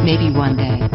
Maybe one day.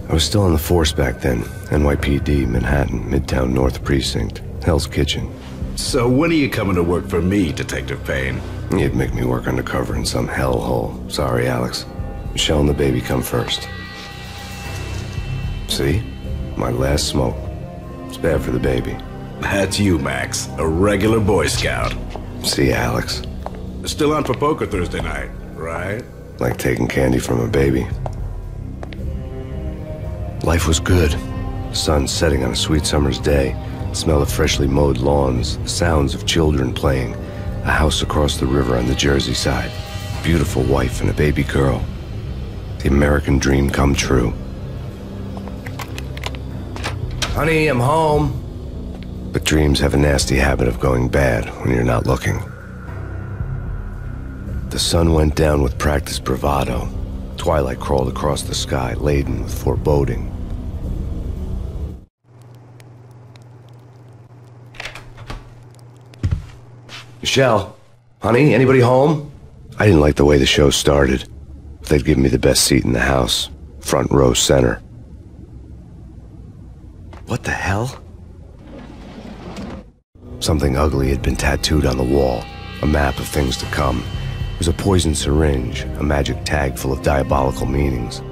I was still on the force back then. NYPD, Manhattan, Midtown North Precinct, Hell's Kitchen. So when are you coming to work for me, Detective Payne? You'd make me work undercover in some hellhole. Sorry, Alex. Michelle and the baby come first. See? My last smoke. It's bad for the baby. That's you, Max. A regular Boy Scout. See, Alex. Still on for poker Thursday night, right? Like taking candy from a baby. Life was good. The sun setting on a sweet summer's day. The smell of freshly mowed lawns. The sounds of children playing. A house across the river on the Jersey side. Beautiful wife and a baby girl. The American dream come true. Honey, I'm home. But dreams have a nasty habit of going bad when you're not looking. The sun went down with practiced bravado. Twilight crawled across the sky, laden with foreboding. Michelle, honey, anybody home? I didn't like the way the show started. They'd given me the best seat in the house, front row center. What the hell? Something ugly had been tattooed on the wall, a map of things to come. It was a poison syringe, a magic tag full of diabolical meanings.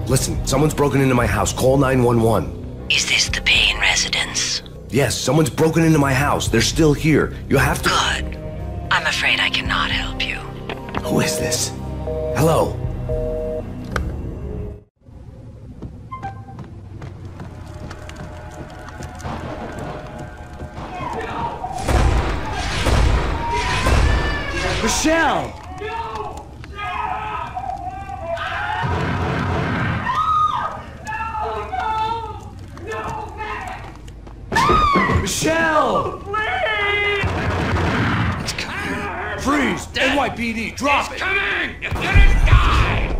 Listen, someone's broken into my house. Call 911. Is this the Payne residence? Yes, someone's broken into my house. They're still here. You have to... Good. I'm afraid I cannot help you. Who is this? Hello? Michelle! Michelle! Please! It's coming. Freeze! NYPD, drop it! It's coming! You're gonna die!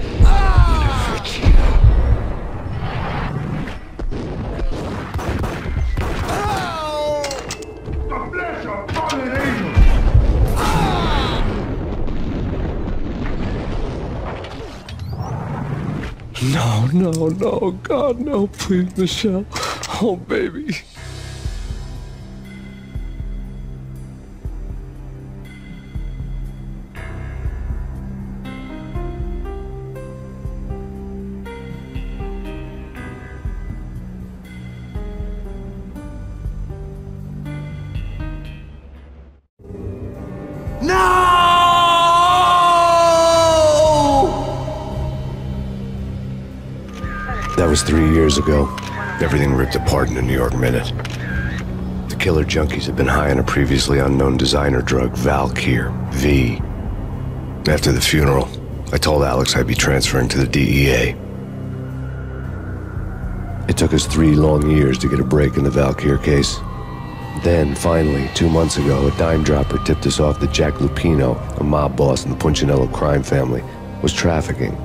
God bless your fallen angel! No, God, no, please, Michelle. Oh, baby. That was 3 years ago. Everything ripped apart in a New York minute. The killer junkies had been high on a previously unknown designer drug, Valkyr, V. After the funeral, I told Alex I'd be transferring to the DEA. It took us 3 long years to get a break in the Valkyr case. Then, finally, 2 months ago, a dime dropper tipped us off that Jack Lupino, a mob boss in the Punchinello crime family, was trafficking.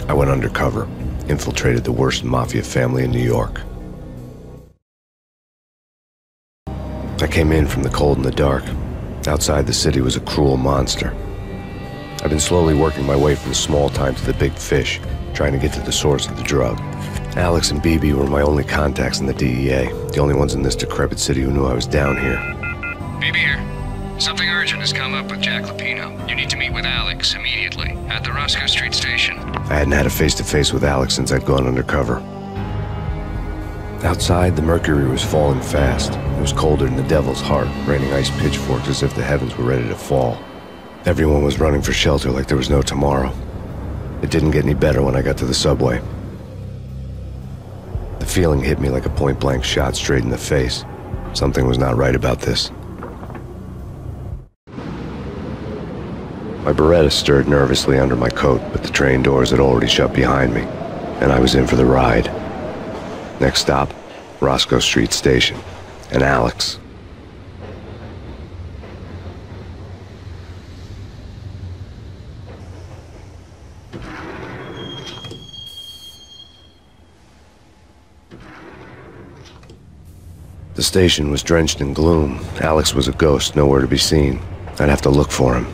I went undercover, infiltrated the worst mafia family in New York. I came in from the cold and the dark. Outside the city was a cruel monster. I've been slowly working my way from the small time to the big fish, trying to get to the source of the drug. Alex and BB were my only contacts in the DEA, the only ones in this decrepit city who knew I was down here. BB here. Something urgent has come up with Jack Lupino. You need to meet with Alex immediately at the Roscoe Street station. I hadn't had a face-to-face with Alex since I'd gone undercover. Outside, the mercury was falling fast. It was colder than the devil's heart, raining ice pitchforks as if the heavens were ready to fall. Everyone was running for shelter like there was no tomorrow. It didn't get any better when I got to the subway. The feeling hit me like a point-blank shot straight in the face. Something was not right about this. My Beretta stirred nervously under my coat, but the train doors had already shut behind me, and I was in for the ride. Next stop, Roscoe Street Station, and Alex. The station was drenched in gloom. Alex was a ghost, nowhere to be seen. I'd have to look for him.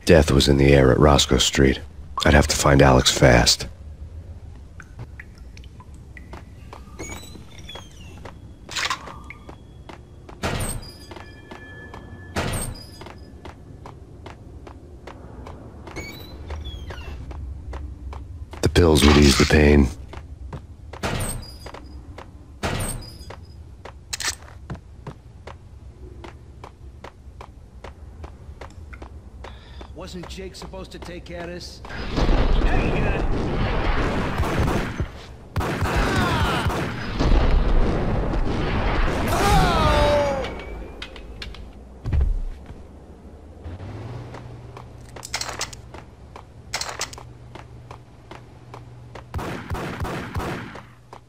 Death was in the air at Roscoe Street. I'd have to find Alex fast. The pills would ease the pain. Wasn't Jake supposed to take care of this?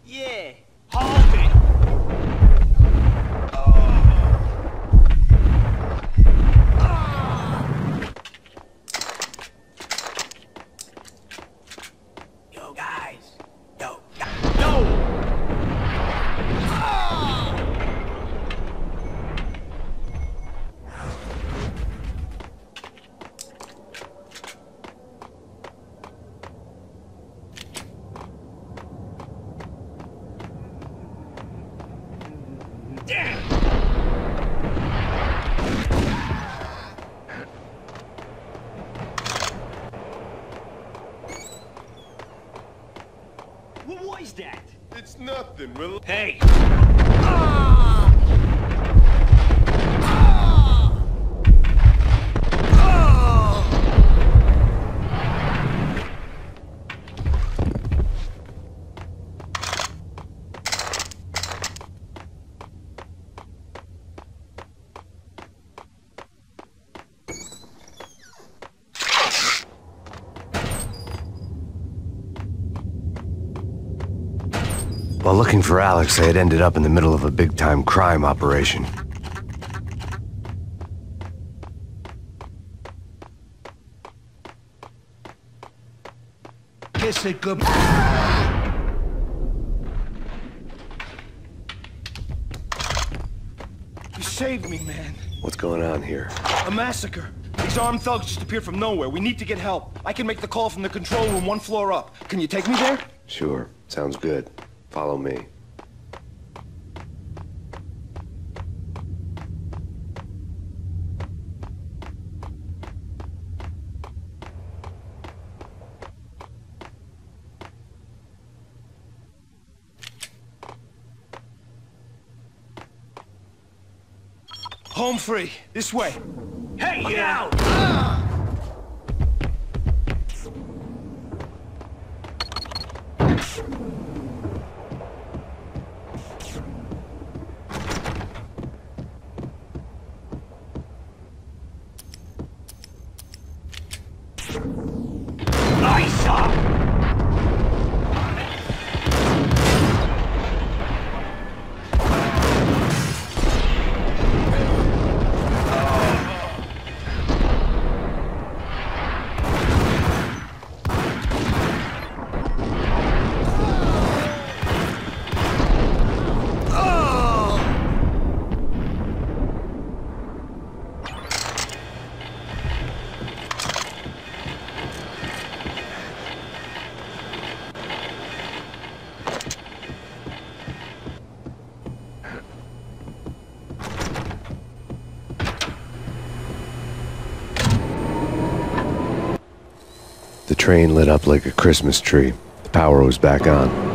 Yeah, hold it. Yo, guys. Yo. What was that? It's nothing, relax. Hey! While looking for Alex, I had ended up in the middle of a big-time crime operation. Kiss it good. You saved me, man. What's going on here? A massacre. These armed thugs just appeared from nowhere. We need to get help. I can make the call from the control room 1 floor up. Can you take me there? Sure, sounds good. Follow me. Home free. This way. Hey, look out! train lit up like a Christmas tree. The power was back on.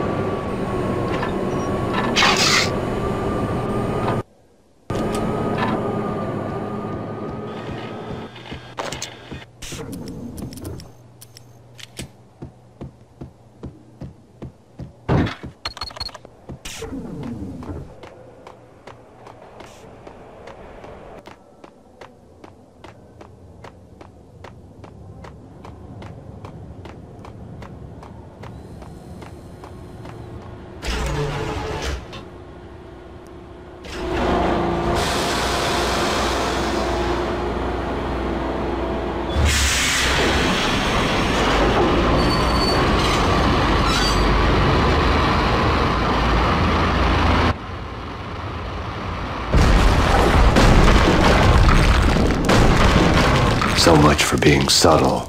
So much for being subtle.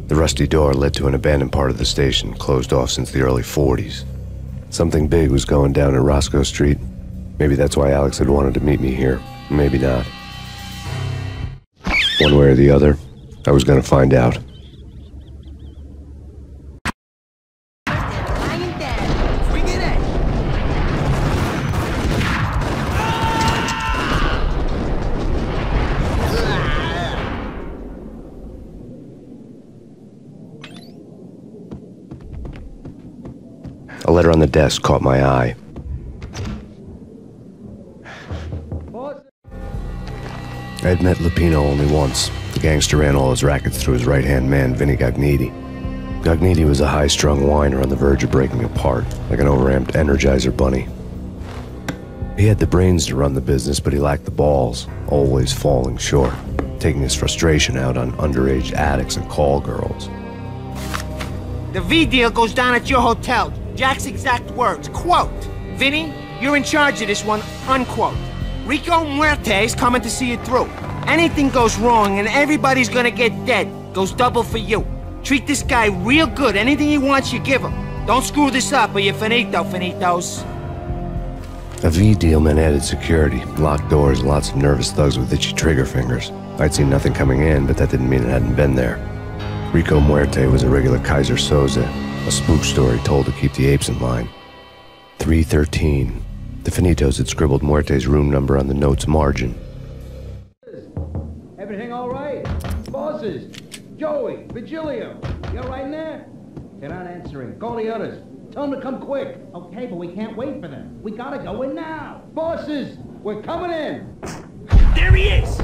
The rusty door led to an abandoned part of the station, closed off since the early 40s. Something big was going down at Roscoe Street. Maybe that's why Alex had wanted to meet me here. Maybe not. One way or the other, I was gonna find out. A letter on the desk caught my eye. I had met Lupino only once. The gangster ran all his rackets through his right-hand man, Vinny Gagniti. Gagniti was a high-strung whiner on the verge of breaking apart, like an overamped Energizer bunny. He had the brains to run the business, but he lacked the balls, always falling short, taking his frustration out on underage addicts and call girls. The V deal goes down at your hotel. Jack's exact words, quote, "Vinny, you're in charge of this one," unquote. Rico Muerte's coming to see it through. Anything goes wrong and everybody's gonna get dead, goes double for you. Treat this guy real good. Anything he wants, you give him. Don't screw this up or you're finito, finitos. A V deal meant added security, locked doors, and lots of nervous thugs with itchy trigger fingers. I'd seen nothing coming in, but that didn't mean it hadn't been there. Rico Muerte was a regular Kaiser Soze, a spook story told to keep the apes in line. 313. The Finitos had scribbled Muerte's room number on the note's margin. Everything all right? Bosses, Joey, Vigilio, you all right in there? They're not answering. Call the others. Tell them to come quick. Okay, but we can't wait for them. We gotta go in now. Bosses, we're coming in. There he is!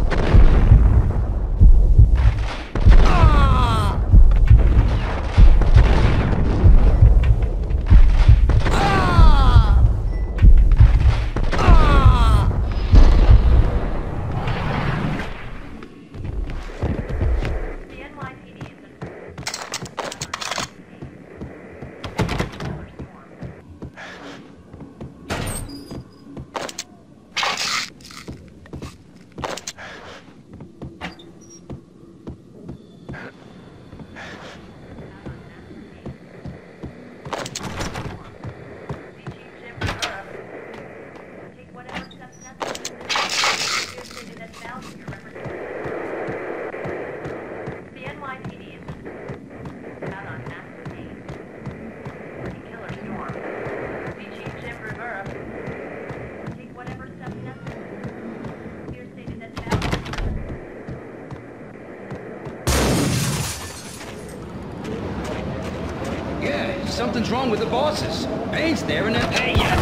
Something's wrong with the bosses. Payne's there and then... Hey, yeah.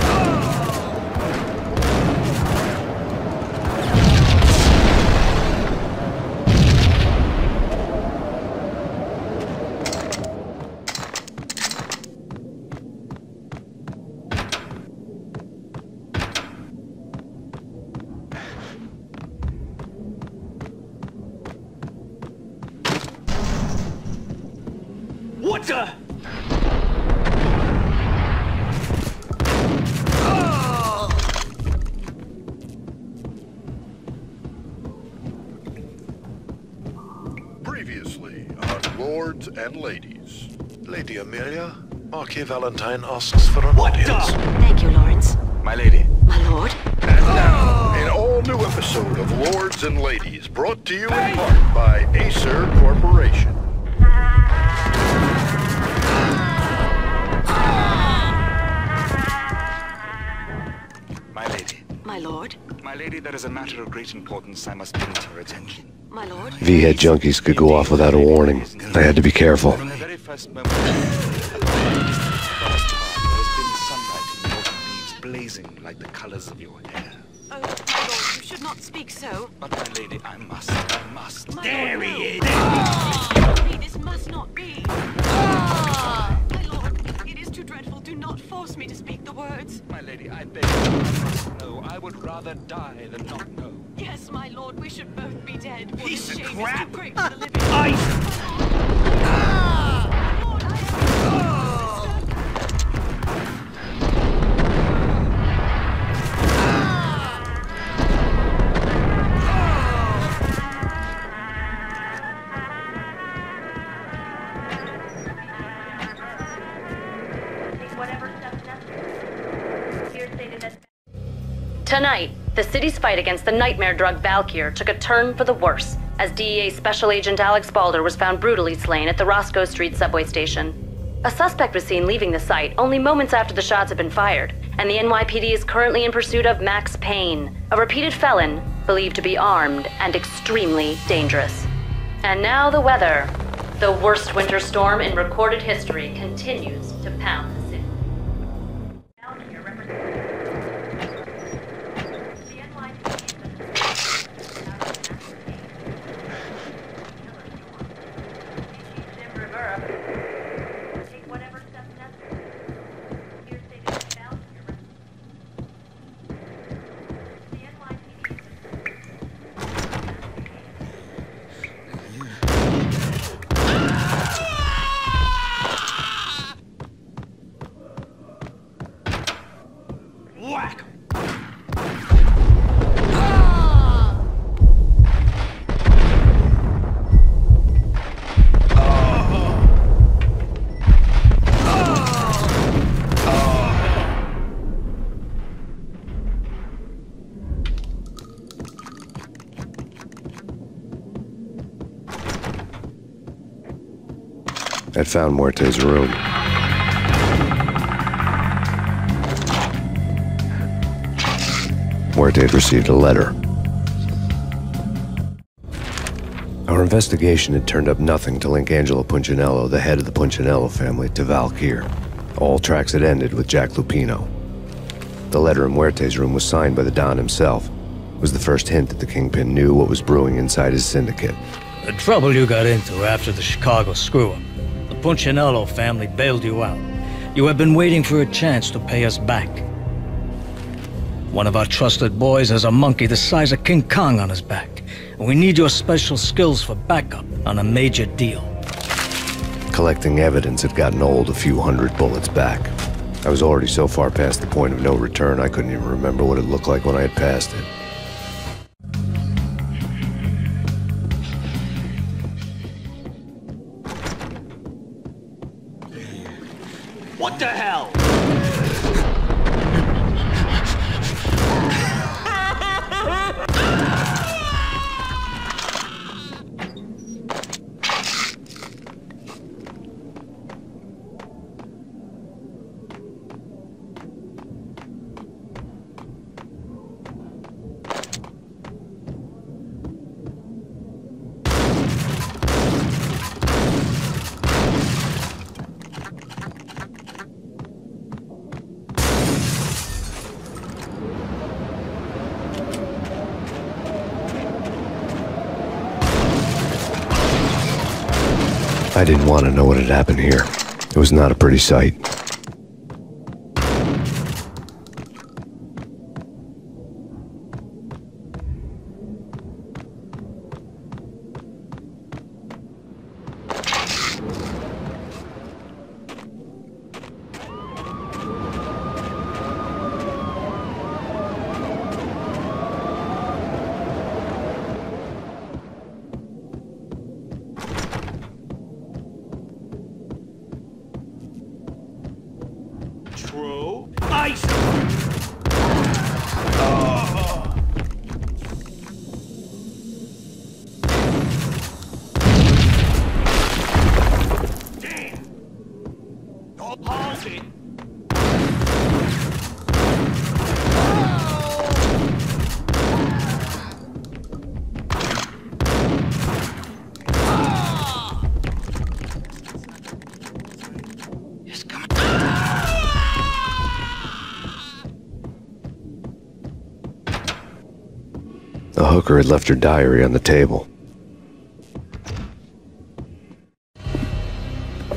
What What the? Previously on Lords and Ladies. Lady Amelia, Marquis Valentine asks for an audience. Thank you, Lawrence. My lady. My lord. And now, an all-new episode of Lords and Ladies, brought to you in part by Acer Corporation. My lady. My lord. My lady, there is a matter of great importance I must bring to your attention. My lord. V-head junkies could go off without a warning. I had to be careful. From the very first moment, there has been sunlight in the autumn leaves blazing like the colors of your hair. Oh, my lord, you should not speak so. But my lady, I must. My There lord, he no. is. Please, this must not be. My lord, it is too dreadful. Do not force me to speak the words. My lady, I beg you, I must know. I would rather die than not know. Yes, my lord, we should both be dead. For Piece this of shame crap. is too great for the living. I... Tonight, the city's fight against the nightmare drug Valkyr took a turn for the worse as DEA Special Agent Alex Balder was found brutally slain at the Roscoe Street subway station. A suspect was seen leaving the site only moments after the shots had been fired, and the NYPD is currently in pursuit of Max Payne, a repeated felon believed to be armed and extremely dangerous. And now the weather. The worst winter storm in recorded history continues to pound the city. Whack! I'd found Muerte's room. Muerte had received a letter. Our investigation had turned up nothing to link Angelo Punchinello, the head of the Punchinello family, to Valkyr. All tracks had ended with Jack Lupino. The letter in Muerte's room was signed by the Don himself. It was the first hint that the Kingpin knew what was brewing inside his syndicate. The trouble you got into after the Chicago screw-up. The Punchinello family bailed you out. You have been waiting for a chance to pay us back. One of our trusted boys has a monkey the size of King Kong on his back, and we need your special skills for backup on a major deal. Collecting evidence had gotten old a few hundred bullets back. I was already so far past the point of no return I couldn't even remember what it looked like when I had passed it. What the hell? I didn't want to know what had happened here. It was not a pretty sight. A hooker had left her diary on the table.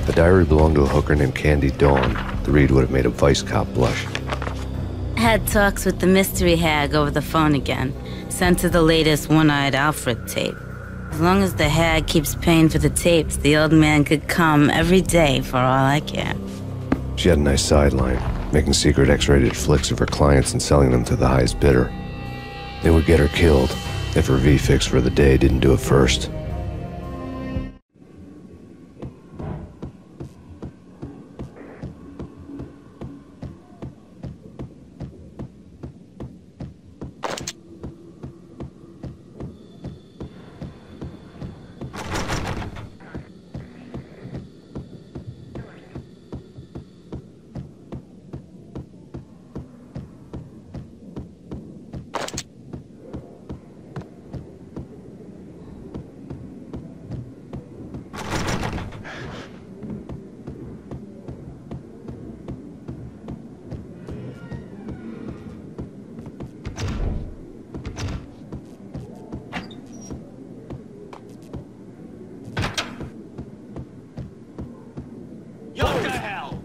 The diary belonged to a hooker named Candy Dawn. The read would have made a vice cop blush. Had talks with the mystery hag over the phone again. Sent to the latest One-Eyed Alfred tape. As long as the hag keeps paying for the tapes, the old man could come every day for all I care. She had a nice sideline, making secret X-rated flicks of her clients and selling them to the highest bidder. They would get her killed if her V-fix for the day didn't do it first. What the hell?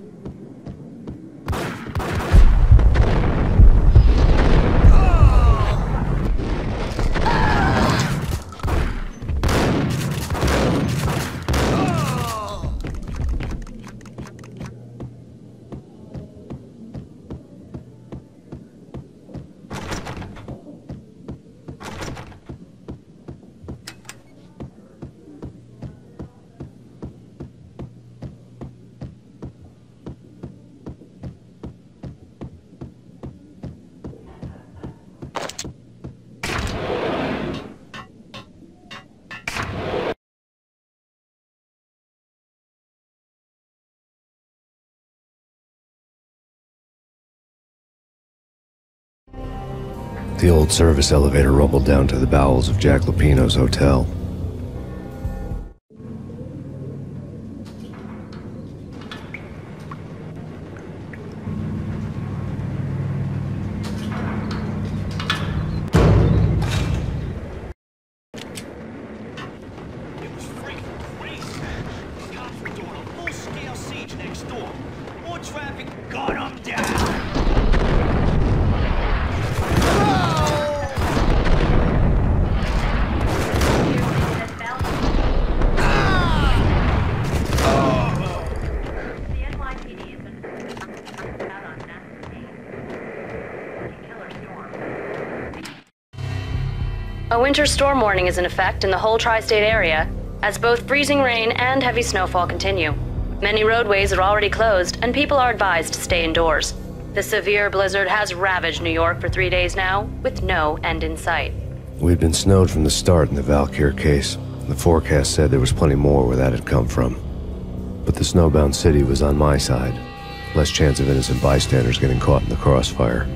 The old service elevator rumbled down to the bowels of Jack Lupino's hotel. A winter storm warning is in effect in the whole tri-state area, as both freezing rain and heavy snowfall continue. Many roadways are already closed, and people are advised to stay indoors. The severe blizzard has ravaged New York for 3 days now, with no end in sight. We'd been snowed from the start in the Valkyr case. The forecast said there was plenty more where that had come from. But the snowbound city was on my side. Less chance of innocent bystanders getting caught in the crossfire.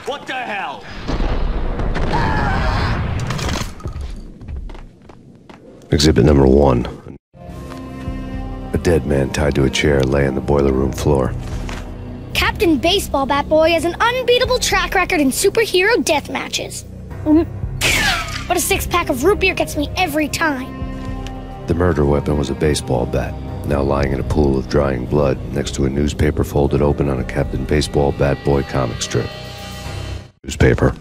What the hell? Exhibit number 1. A dead man tied to a chair lay on the boiler room floor. Captain Baseball Bat Boy has an unbeatable track record in superhero death matches. But a 6-pack of root beer gets me every time. The murder weapon was a baseball bat, now lying in a pool of drying blood next to a newspaper folded open on a Captain Baseball Bat Boy comic strip. Newspaper.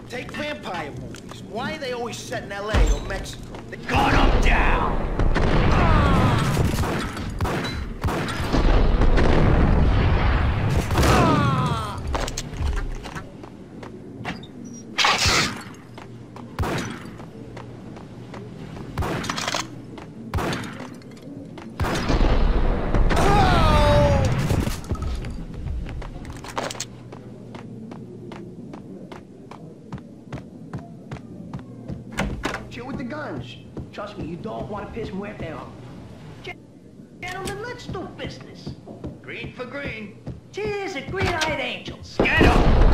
Take vampire movies. Why are they always set in LA or Mexico? They got him down! Trust me, you don't want to piss Muerte off. Gentlemen, let's do business. Green for green. Cheers at green-eyed angels. Get up!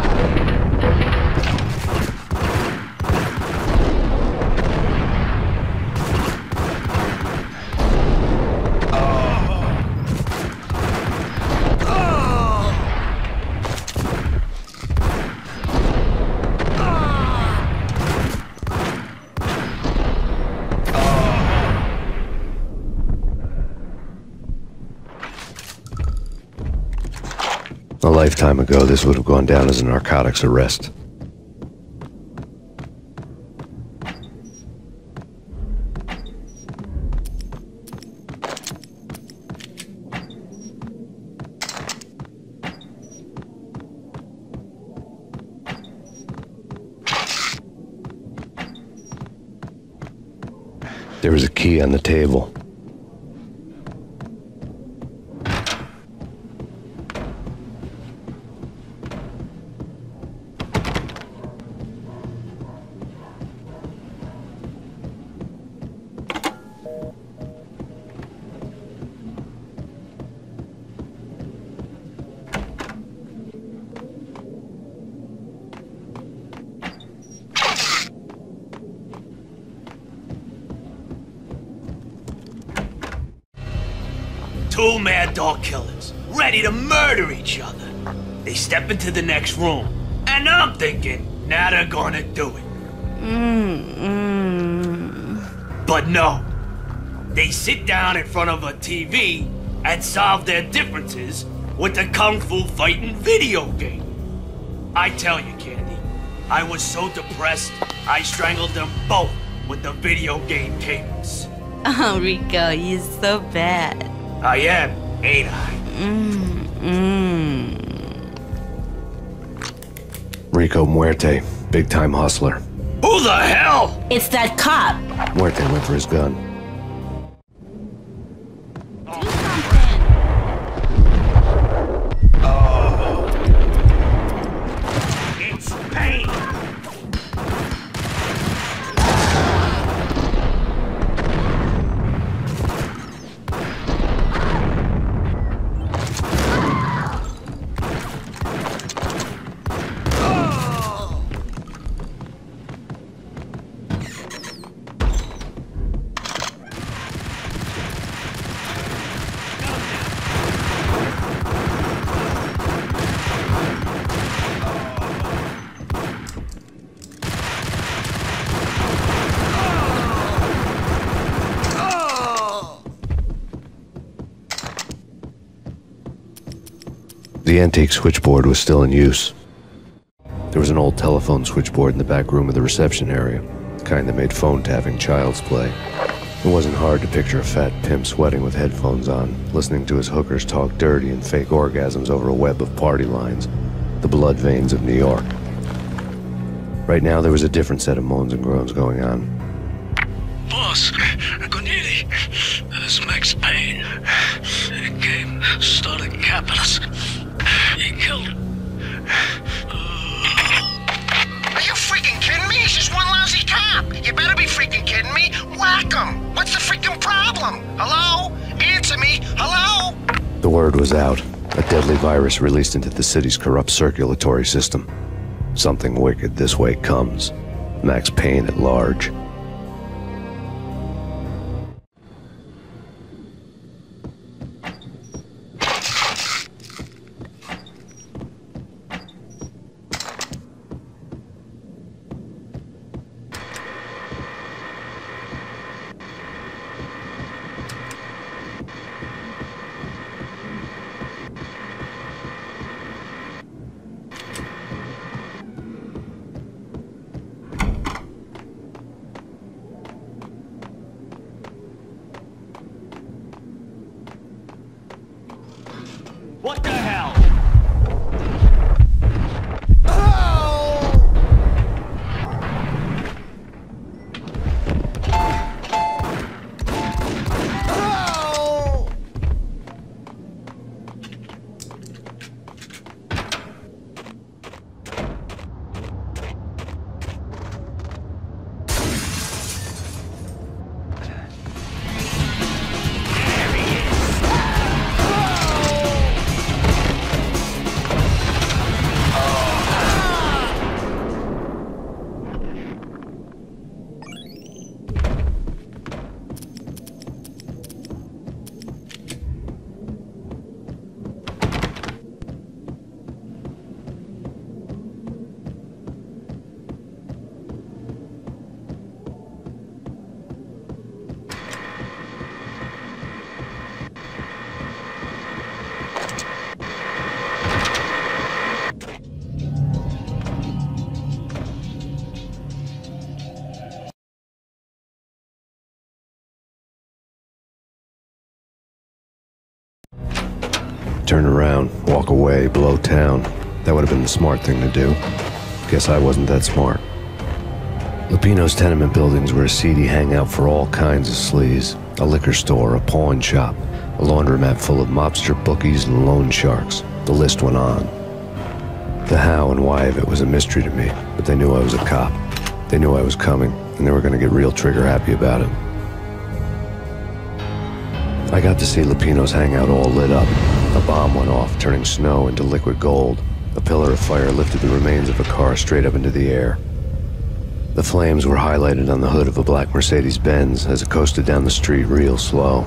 A lifetime ago, this would have gone down as a narcotics arrest. There was a key on the table. Two mad dog killers, ready to murder each other. They step into the next room, and I'm thinking, now they're gonna do it. But no. They sit down in front of a TV and solve their differences with the Kung Fu fighting video game. I tell you, Candy, I was so depressed, I strangled them both with the video game cables. Oh, Rico, you're so bad. I am, ain't I? Rico Muerte, big-time hustler. Who the hell? It's that cop. Muerte went for his gun. It's Payne. The antique switchboard was still in use. There was an old telephone switchboard in the back room of the reception area, the kind that made phone tapping child's play. It wasn't hard to picture a fat pimp sweating with headphones on, listening to his hookers talk dirty and fake orgasms over a web of party lines, the blood veins of New York. Right now, there was a different set of moans and groans going on. Boss, Cornelia, this is Max Payne. He came, started capping us. He killed him. Are you freaking kidding me? He's just one lousy cop. You better be freaking kidding me. Whack him. What's the freaking problem? Hello? Answer me. Hello? The word was out. A deadly virus released into the city's corrupt circulatory system. Something wicked this way comes. Max Payne at large. turn around, walk away, blow town. That would have been the smart thing to do. Guess I wasn't that smart. Lupino's tenement buildings were a seedy hangout for all kinds of sleaze. A liquor store, a pawn shop, a laundromat full of mobster bookies and loan sharks. The list went on. The how and why of it was a mystery to me, but they knew I was a cop. They knew I was coming, and they were going to get real trigger-happy about it. I got to see Lupino's hangout all lit up. A bomb went off, turning snow into liquid gold. A pillar of fire lifted the remains of a car straight up into the air. The flames were highlighted on the hood of a black Mercedes-Benz as it coasted down the street real slow,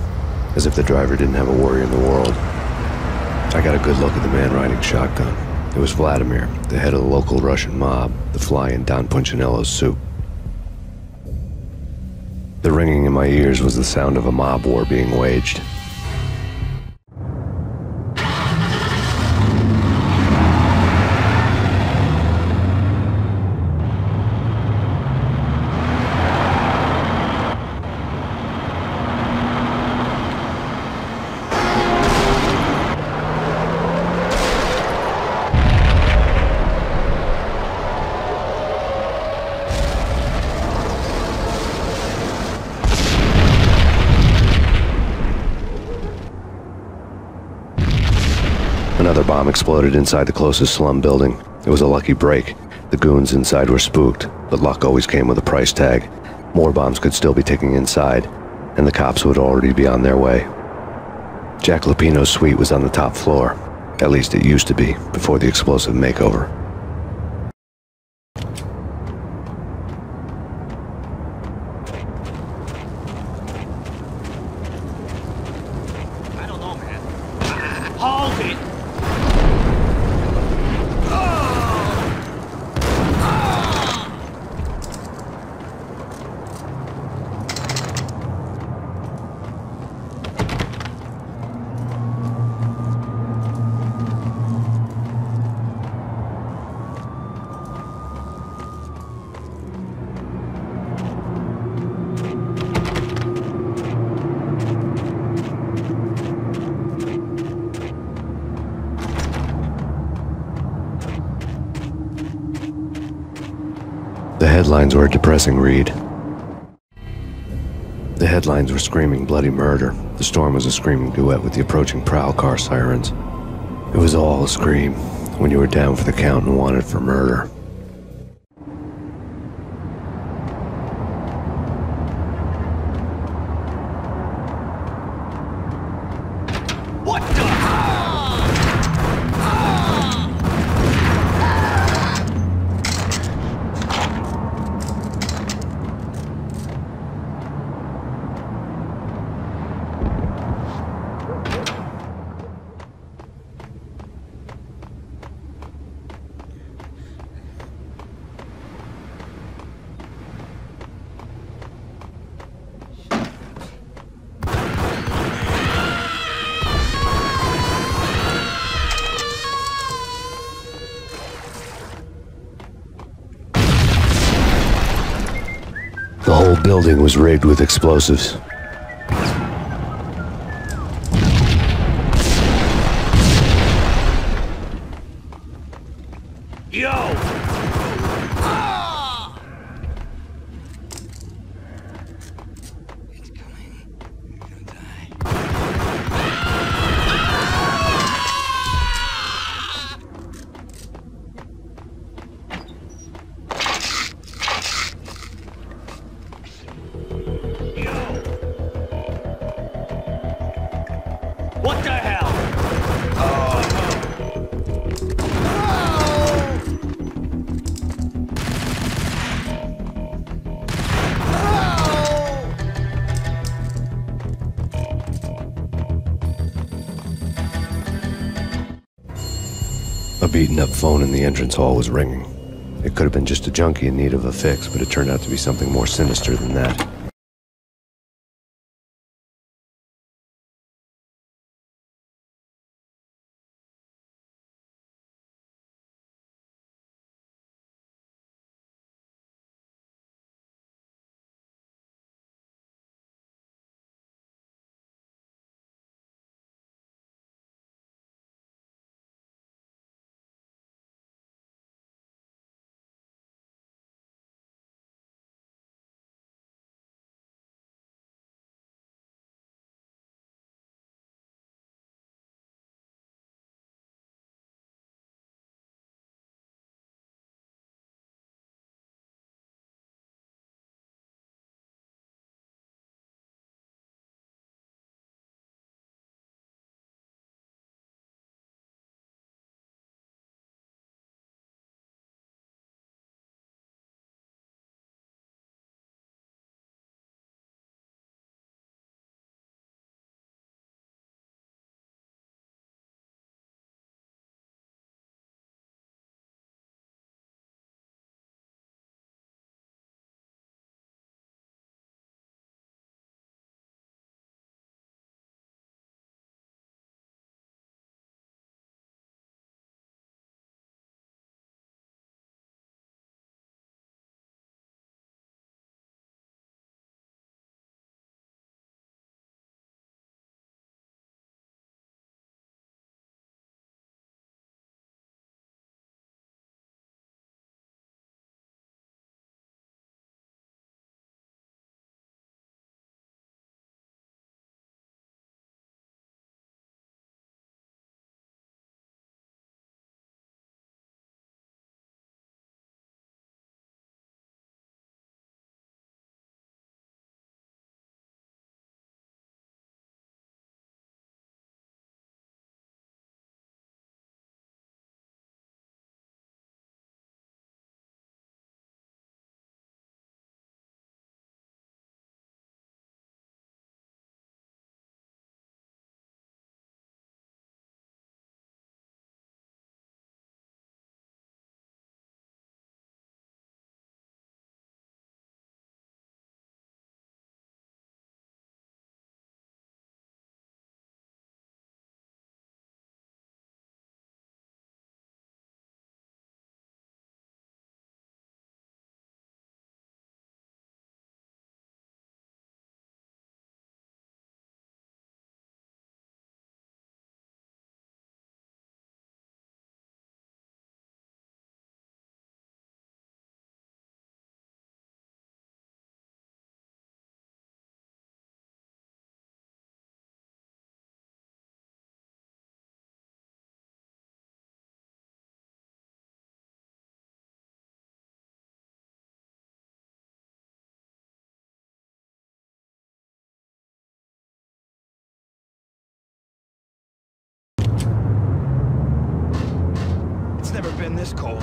as if the driver didn't have a worry in the world. I got a good look at the man riding shotgun. It was Vladimir, the head of the local Russian mob, the fly in Don Punchinello's soup. The ringing in my ears was the sound of a mob war being waged. Another bomb exploded inside the closest slum building. It was a lucky break. The goons inside were spooked, but luck always came with a price tag. More bombs could still be ticking inside, and the cops would already be on their way. Jack Lupino's suite was on the top floor. At least it used to be, before the explosive makeover. Hold it! The headlines were a depressing read. The headlines were screaming bloody murder. The storm was a screaming duet with the approaching prowl car sirens. It was all a scream when you were down for the count and wanted for murder. What the? The whole building was rigged with explosives. Yo! What the hell? A beaten-up phone in the entrance hall was ringing. It could have been just a junkie in need of a fix, but it turned out to be something more sinister than that. this cold.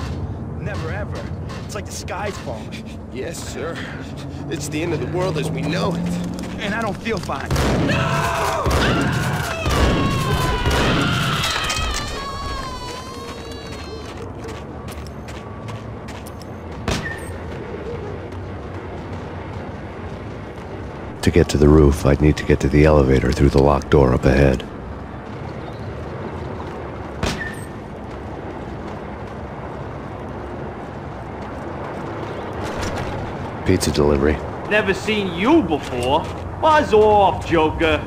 Never ever. It's like the sky's falling. Yes, sir. It's the end of the world as we know it. And I don't feel fine. To get to the roof, I'd need to get to the elevator through the locked door up ahead. Pizza delivery. Never seen you before. Buzz off, Joker.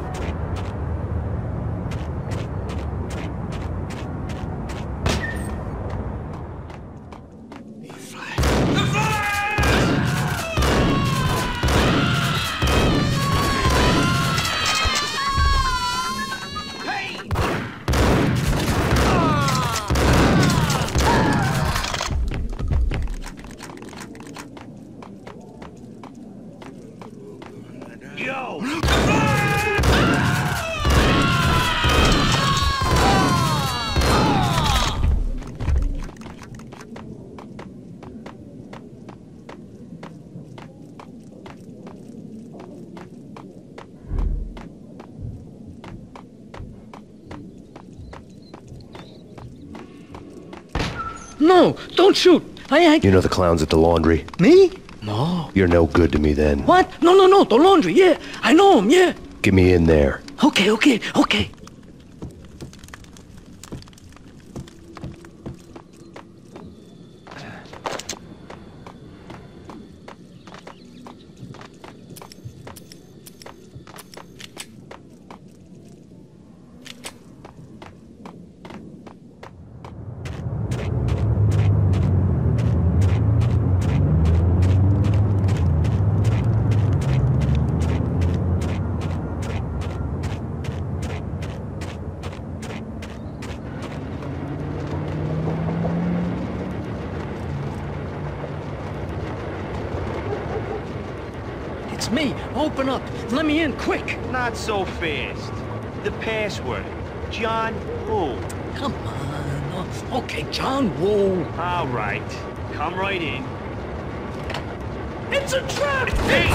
No, don't shoot. You know the clowns at the laundry? Me? No. You're no good to me then. What? No, the laundry, yeah. I know him, yeah. Get me in there. Okay. It's me. Open up. Let me in, quick. Not so fast. The password. John Woo. Come on. Okay, John Woo. All right. Come right in. It's a trap! Hey!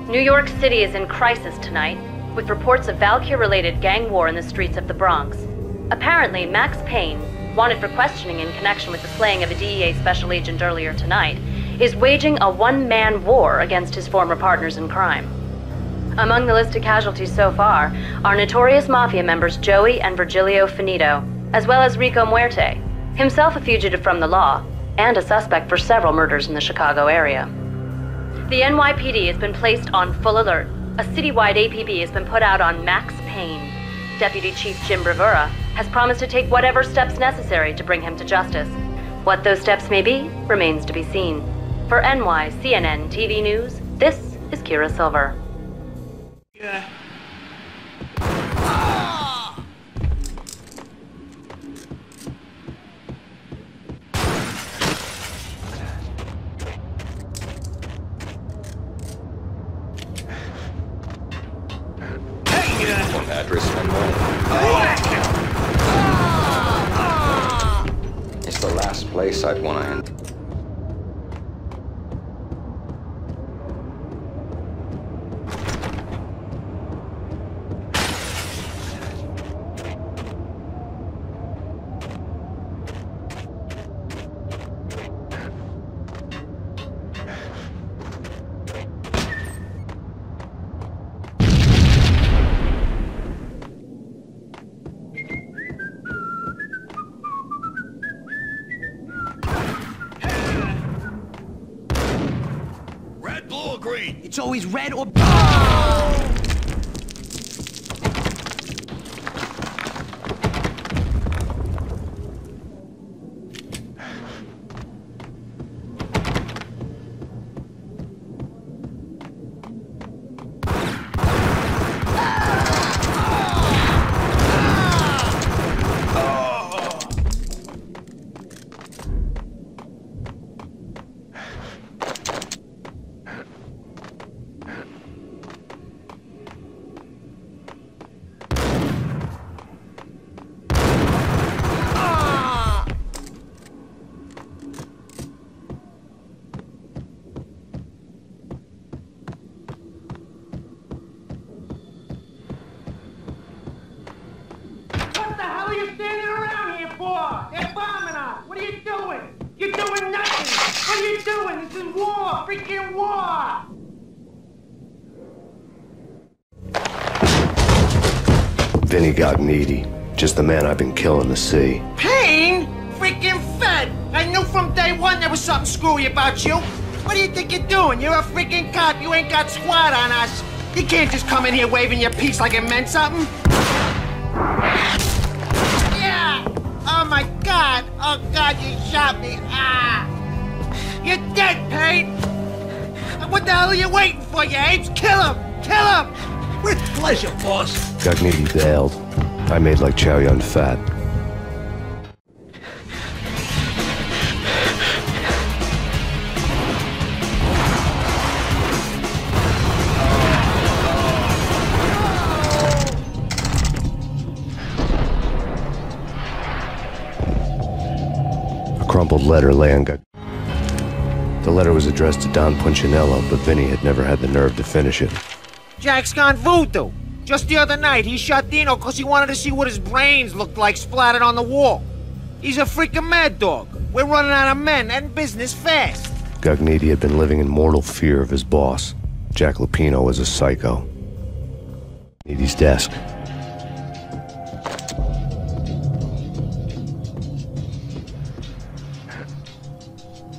New York City is in crisis tonight, with reports of Valkyrie-related gang war in the streets of the Bronx. Apparently, Max Payne, wanted for questioning in connection with the slaying of a DEA special agent earlier tonight, is waging a one-man war against his former partners in crime. Among the listed casualties so far are notorious mafia members Joey and Virgilio Finito, as well as Rico Muerte, himself a fugitive from the law, and a suspect for several murders in the Chicago area. The NYPD has been placed on full alert. A citywide APB has been put out on Max Payne. Deputy Chief Jim Bravura has promised to take whatever steps necessary to bring him to justice. What those steps may be remains to be seen. For NYCNN TV News, this is Kira Silver. Yeah. One address and more. It's the last place I'd want to end. green? It's always red or... What the hell are you standing around here for? They're bombing us. What are you doing? You're doing nothing. What are you doing? This is war. Freaking war. Vinny got needy. Just the man I've been killing to see. Payne? Freaking Fed. I knew from day one there was something screwy about you. What do you think you're doing? You're a freaking cop. You ain't got squat on us. You can't just come in here waving your piece like it meant something. Yeah! Oh my God! Oh God, you shot me! Ah! You're dead, Payne! What the hell are you waiting for, you apes? Kill him! Kill him! With pleasure, boss. Got needy bailed. I made like Chow Yun Fat. Crumpled letter lay on Gug. The letter was addressed to Don Punchinello, but Vinny had never had the nerve to finish it. Jack's gone voodoo. Just the other night, he shot Dino because he wanted to see what his brains looked like splattered on the wall. He's a freaking mad dog. We're running out of men and business fast. Gugneedy had been living in mortal fear of his boss. Jack Lupino was a psycho. Needy's desk.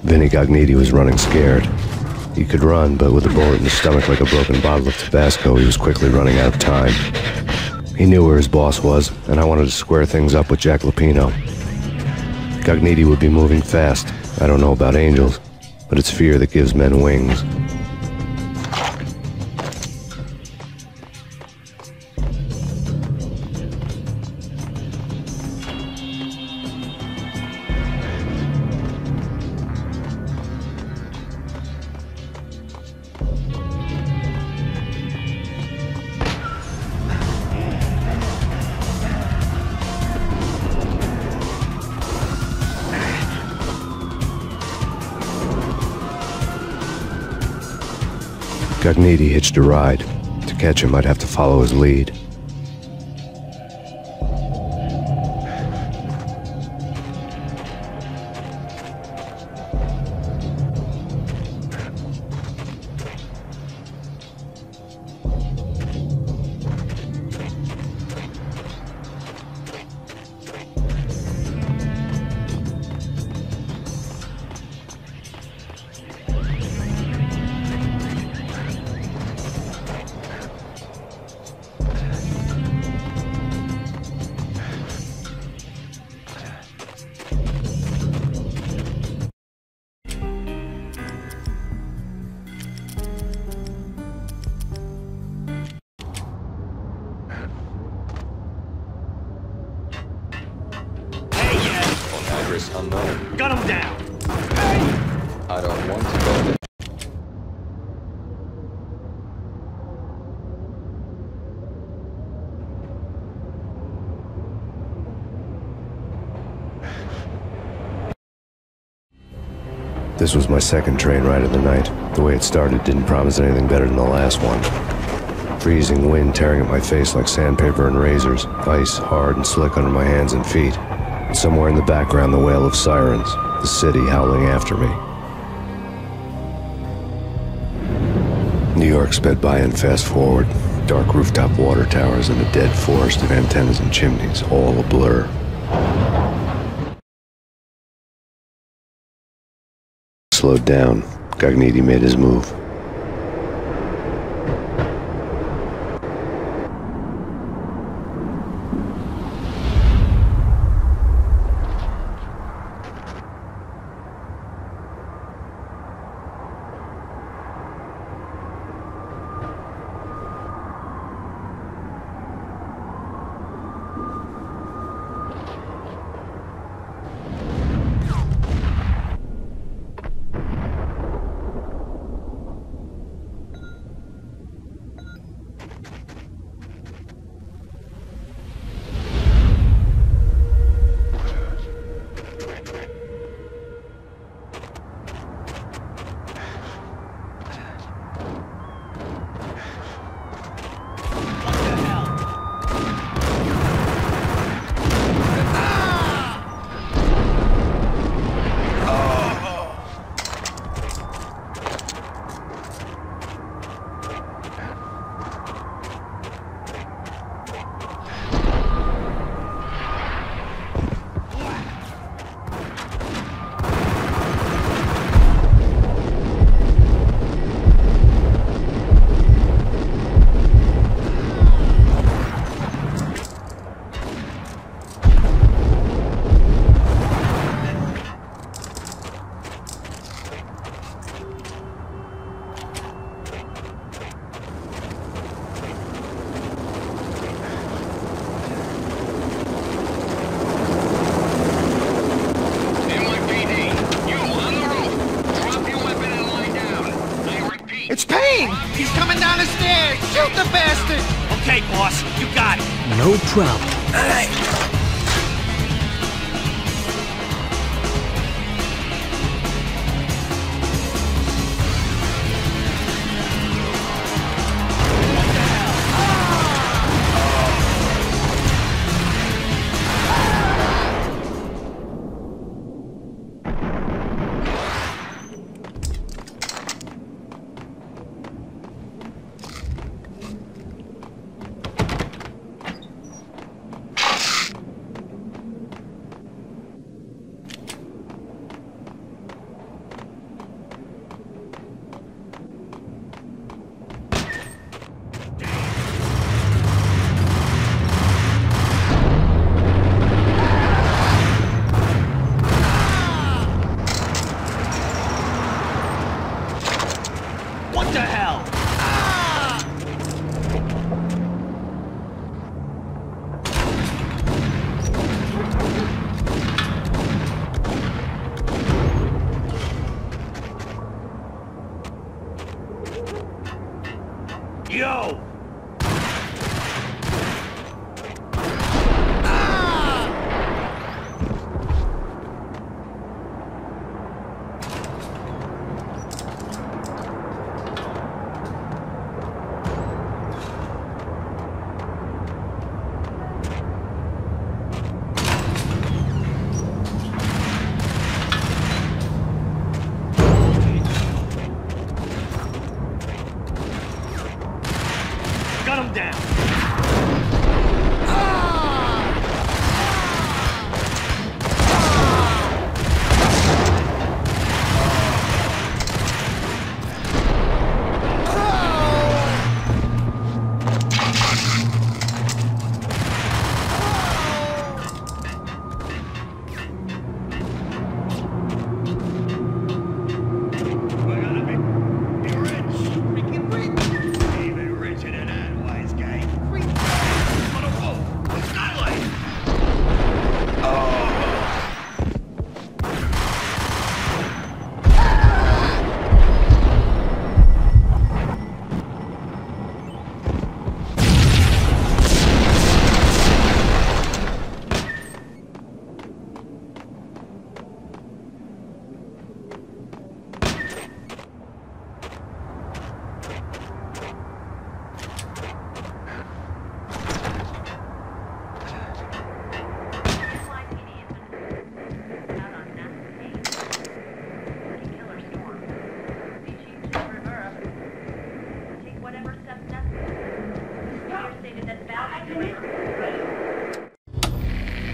Vinny Gognetti was running scared. He could run, but with a bullet in his stomach like a broken bottle of Tabasco, he was quickly running out of time. He knew where his boss was, and I wanted to square things up with Jack Lupino. Gognetti would be moving fast. I don't know about angels, but it's fear that gives men wings. Gognetti hitched a ride. To catch him, I'd have to follow his lead. Unknown. Gun him down! I don't want to go there. This was my second train ride of the night. The way it started didn't promise anything better than the last one. Freezing wind tearing at my face like sandpaper and razors, ice hard and slick under my hands and feet. Somewhere in the background, the wail of sirens, the city howling after me. New York sped by and fast forward. Dark rooftop water towers and a dead forest of antennas and chimneys, all a blur. Slowed down. Gognetti made his move. It's Payne! He's coming down the stairs! Shoot the bastard! Okay, boss, you got it. No problem. All right. What the hell? Yo! Got him down.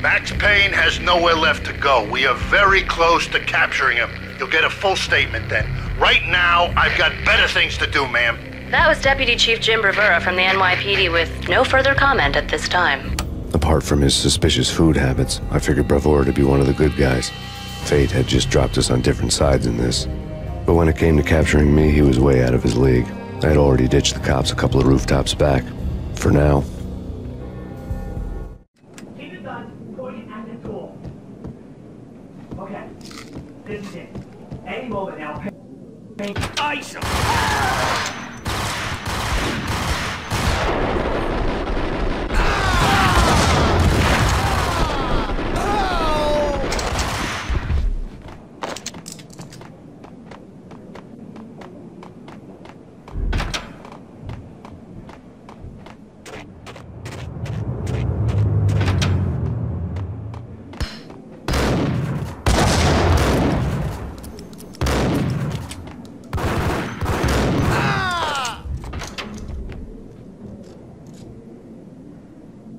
Max Payne has nowhere left to go. We are very close to capturing him. You'll get a full statement then. Right now, I've got better things to do, ma'am. That was Deputy Chief Jim Rivera from the NYPD with no further comment at this time. Apart from his suspicious food habits, I figured Bravura to be one of the good guys. Fate had just dropped us on different sides in this. But when it came to capturing me, he was way out of his league. I had already ditched the cops a couple of rooftops back. For now. Keep it done, point at the door. Okay, this is it. Any moment now, Payne. Ice him!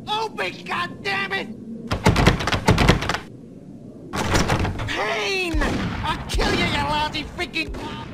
Open, goddammit! Payne! I'll kill you, you lousy freaking clown!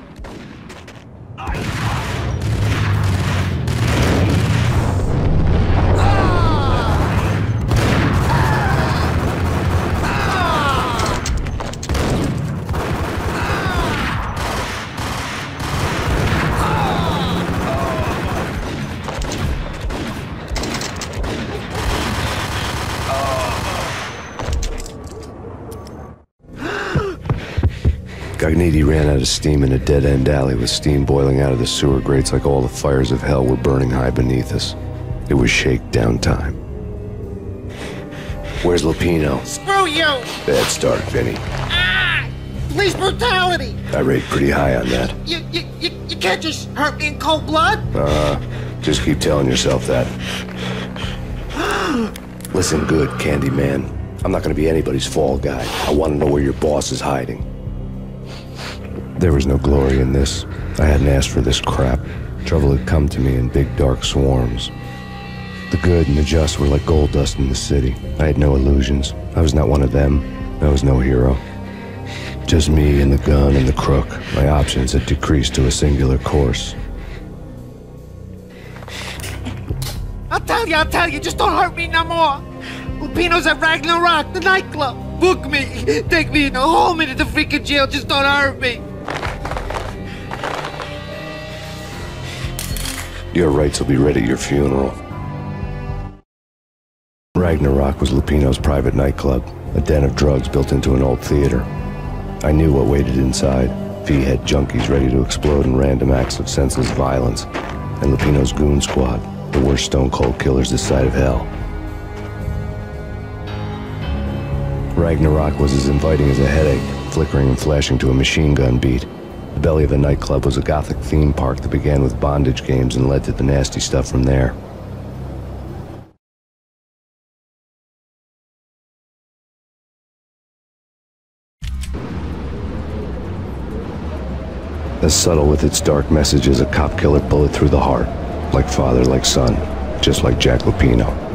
Gagniti ran out of steam in a dead-end alley with steam boiling out of the sewer grates like all the fires of hell were burning high beneath us. It was shakedown time. Where's Lupino? Screw you! Bad start, Vinny. Police brutality! I rate pretty high on that. You can't just hurt me in cold blood? Just keep telling yourself that. Listen good, Candyman. I'm not gonna be anybody's fall guy. I want to know where your boss is hiding. There was no glory in this. I hadn't asked for this crap. Trouble had come to me in big dark swarms. The good and the just were like gold dust in the city. I had no illusions. I was not one of them. I was no hero. Just me and the gun and the crook. My options had decreased to a singular course. I'll tell you, just don't hurt me no more. Lupino's at Ragnarok, the nightclub. Book me, take me in the home into the freaking jail, just don't hurt me. Your rights will be read at your funeral. Ragnarok was Lupino's private nightclub, a den of drugs built into an old theater. I knew what waited inside. V-head junkies ready to explode in random acts of senseless violence. And Lupino's goon squad, the worst stone-cold killers this side of hell. Ragnarok was as inviting as a headache, flickering and flashing to a machine gun beat. The belly of the nightclub was a gothic theme park that began with bondage games and led to the nasty stuff from there. As subtle with its dark message as a cop killer bullet through the heart. Like father, like son. Just like Jack Lupino.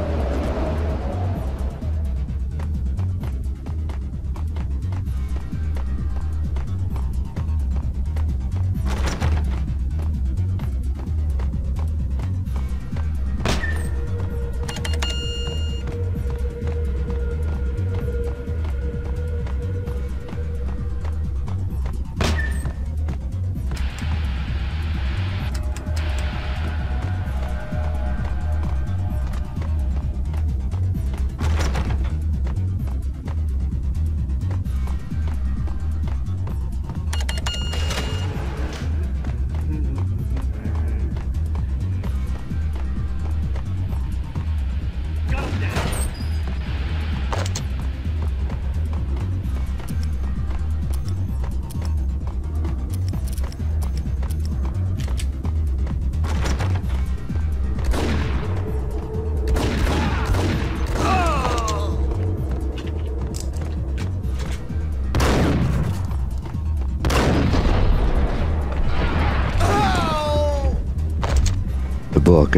The book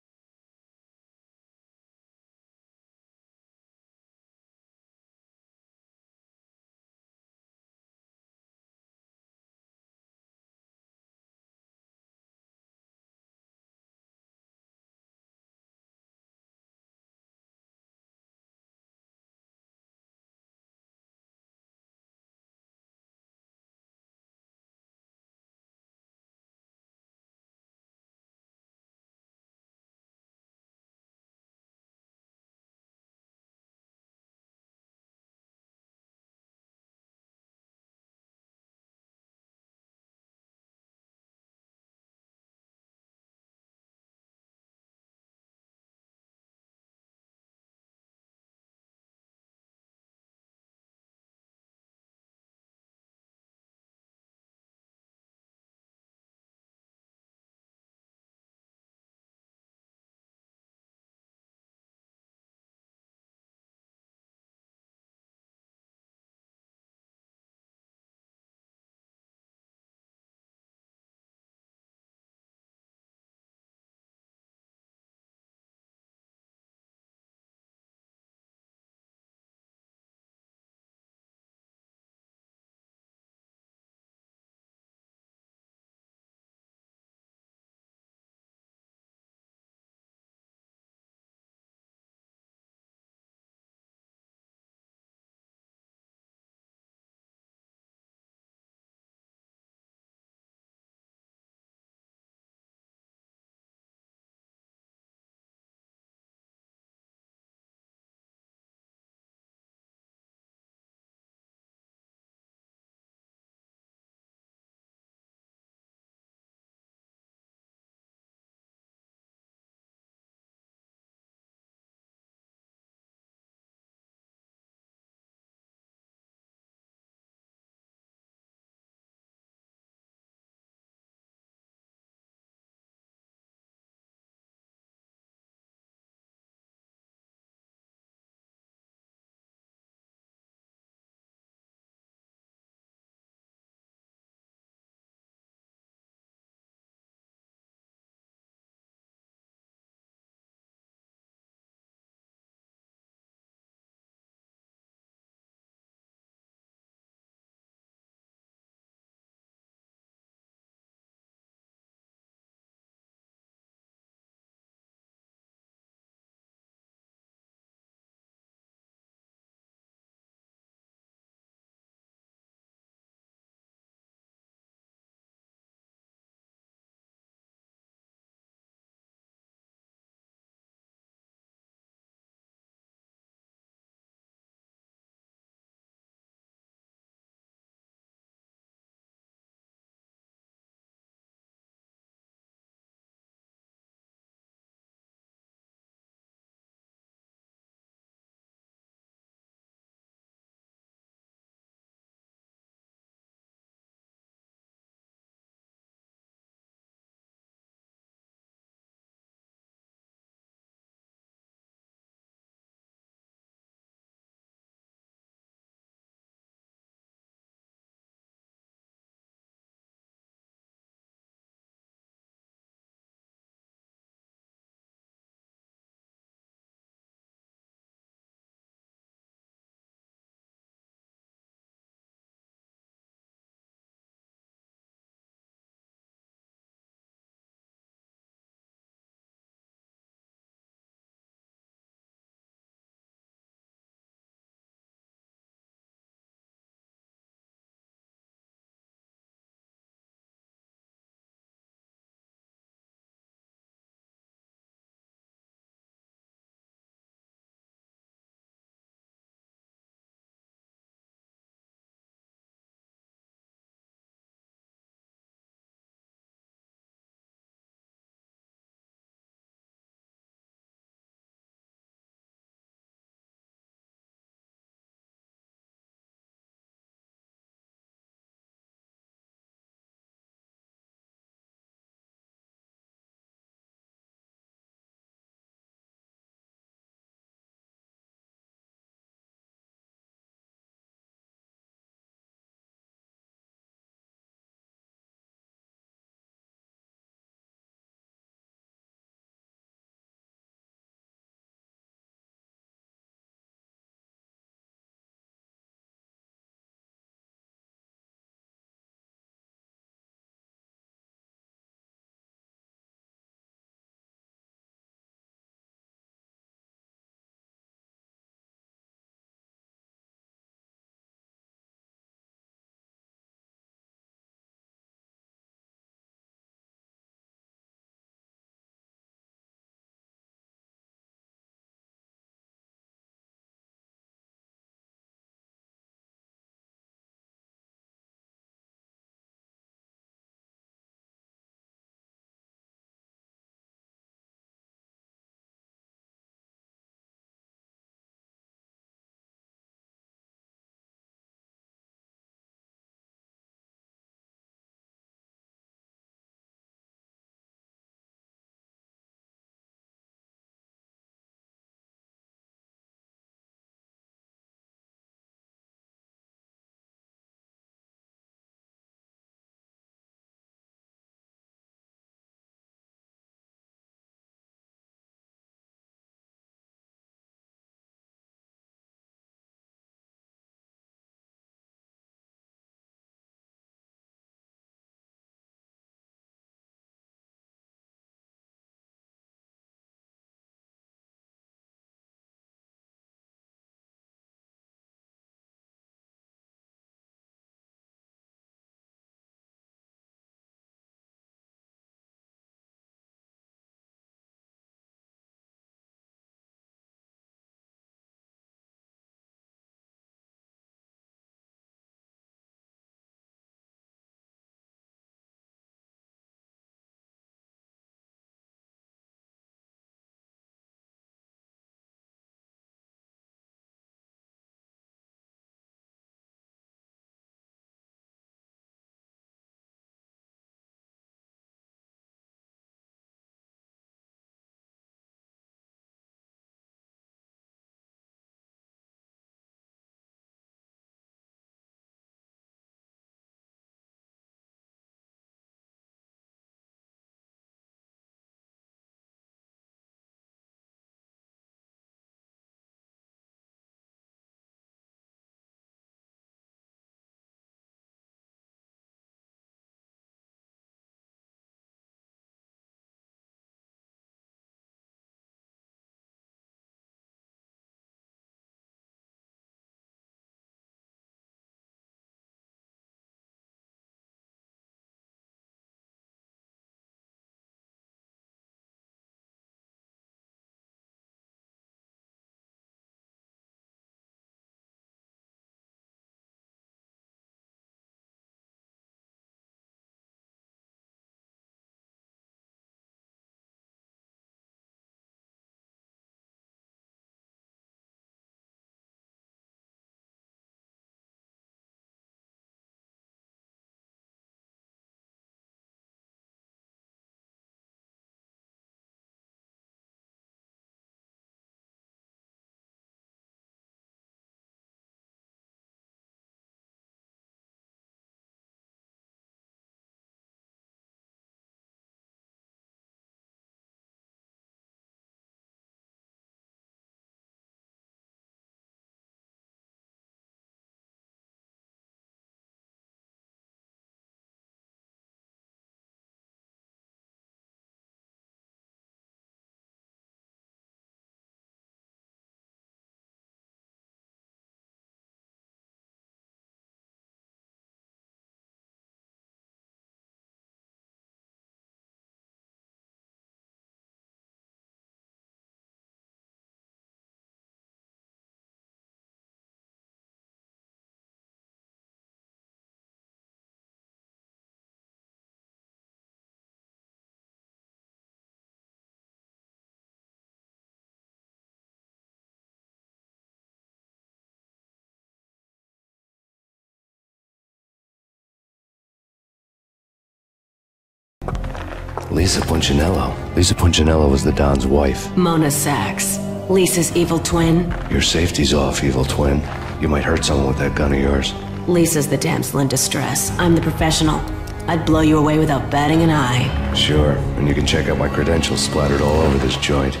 Lisa Punchinello. Lisa Punchinello was the Don's wife. Mona Sachs. Lisa's evil twin. Your safety's off, evil twin. You might hurt someone with that gun of yours. Lisa's the damsel in distress. I'm the professional. I'd blow you away without batting an eye. Sure, and you can check out my credentials splattered all over this joint.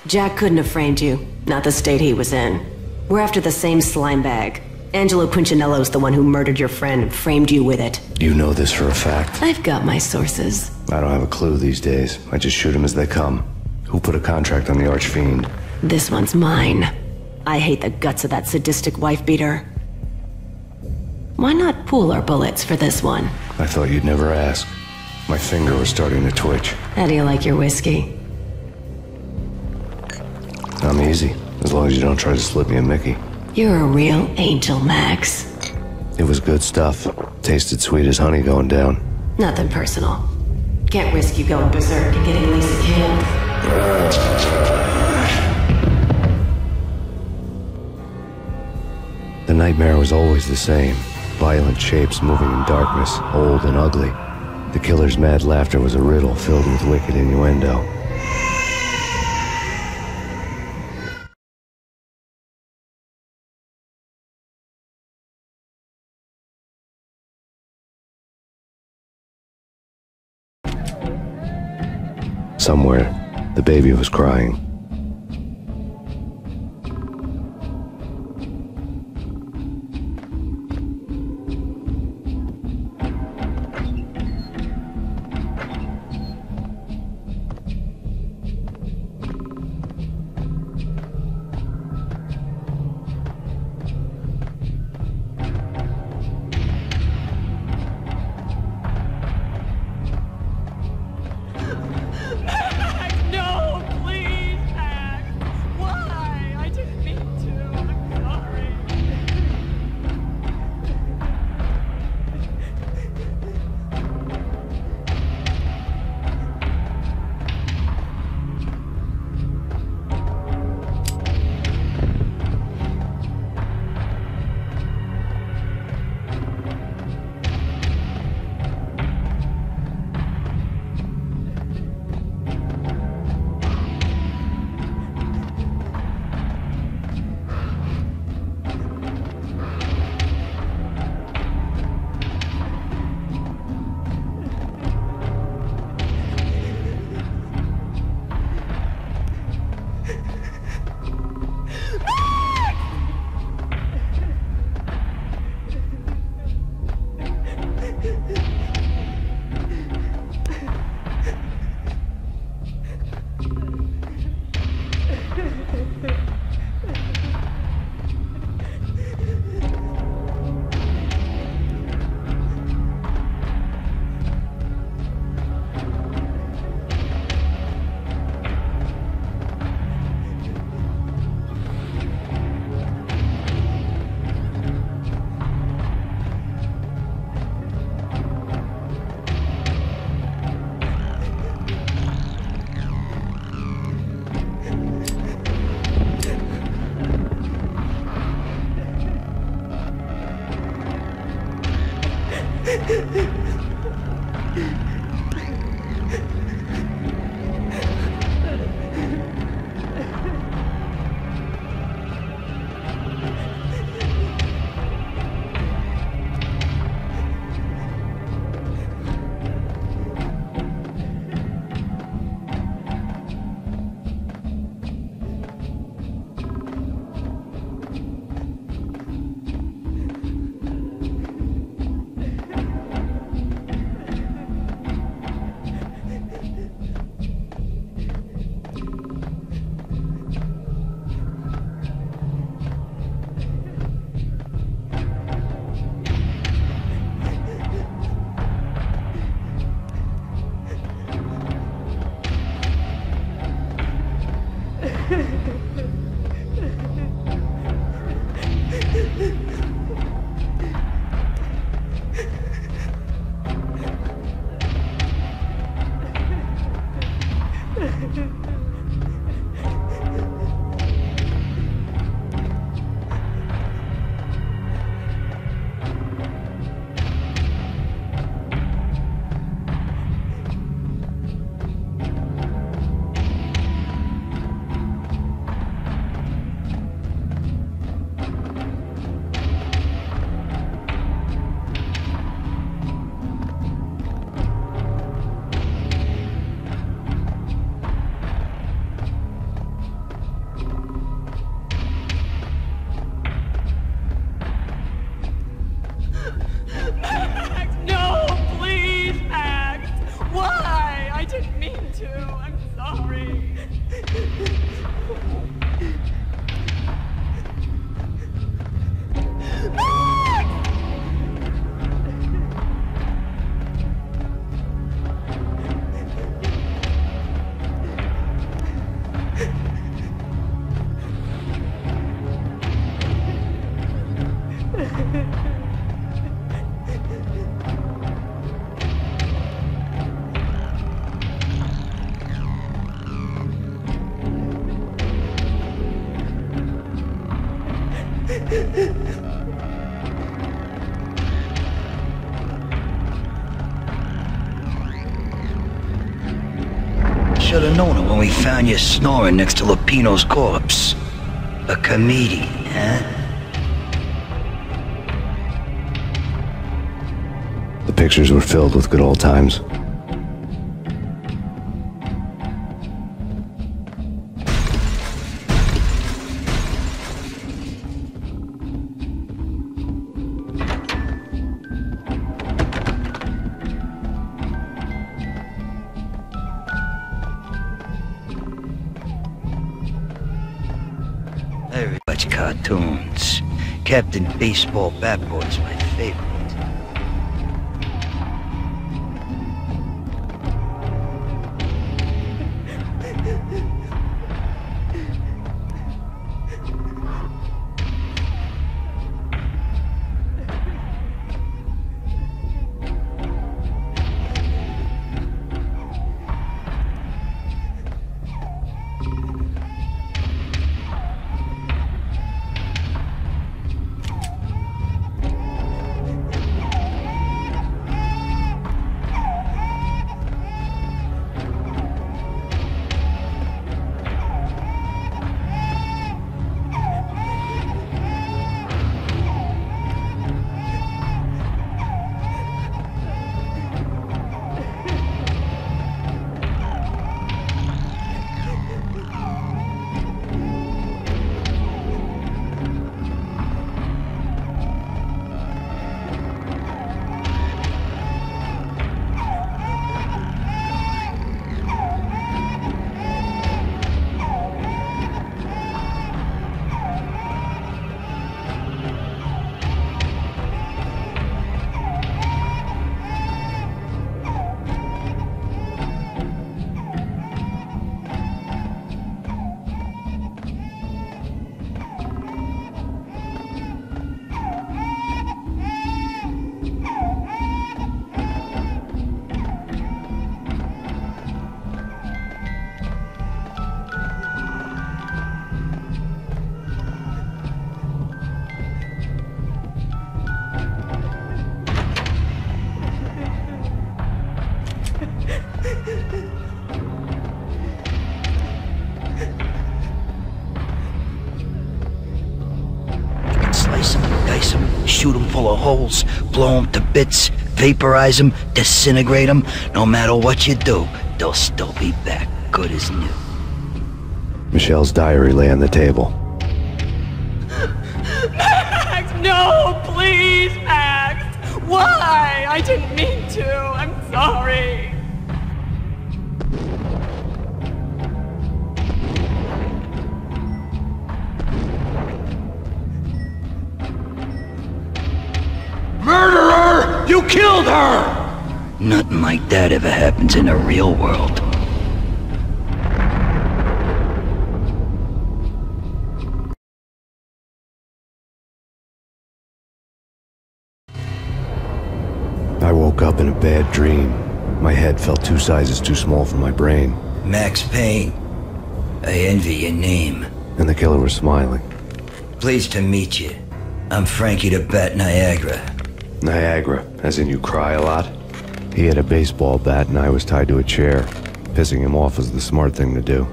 Jack couldn't have framed you. Not the state he was in. We're after the same slime bag. Angelo Punchinello's the one who murdered your friend and framed you with it. You know this for a fact? I've got my sources. I don't have a clue these days. I just shoot them as they come. Who put a contract on the Archfiend? This one's mine. I hate the guts of that sadistic wife-beater. Why not pool our bullets for this one? I thought you'd never ask. My finger was starting to twitch. How do you like your whiskey? I'm easy, as long as you don't try to slip me a Mickey. You're a real angel, Max. It was good stuff. Tasted sweet as honey going down. Nothing personal. Can't risk you going berserk and getting Lisa killed. The nightmare was always the same. Violent shapes moving in darkness, old and ugly. The killer's mad laughter was a riddle filled with wicked innuendo. Somewhere, the baby was crying. sorry. Should have known it when we found you snoring next to Lupino's corpse. A comedian, huh? The pictures were filled with good old times. I watch cartoons. Captain Baseball Bat Boy's my favorite. Slice them, dice them, shoot them full of holes, blow them to bits, vaporize them, disintegrate them. No matter what you do, they'll still be back, good as new. Michelle's diary lay on the table. Max, no, please, Max. Why? I didn't mean to. I'm sorry. Murderer! You killed her! Nothing like that ever happens in the real world. I woke up in a bad dream. My head felt 2 sizes too small for my brain. Max Payne. I envy your name. And the killer was smiling. Pleased to meet you. I'm Frankie the Bat Niagara. Niagara, as in you cry a lot? He had a baseball bat and I was tied to a chair. Pissing him off was the smart thing to do.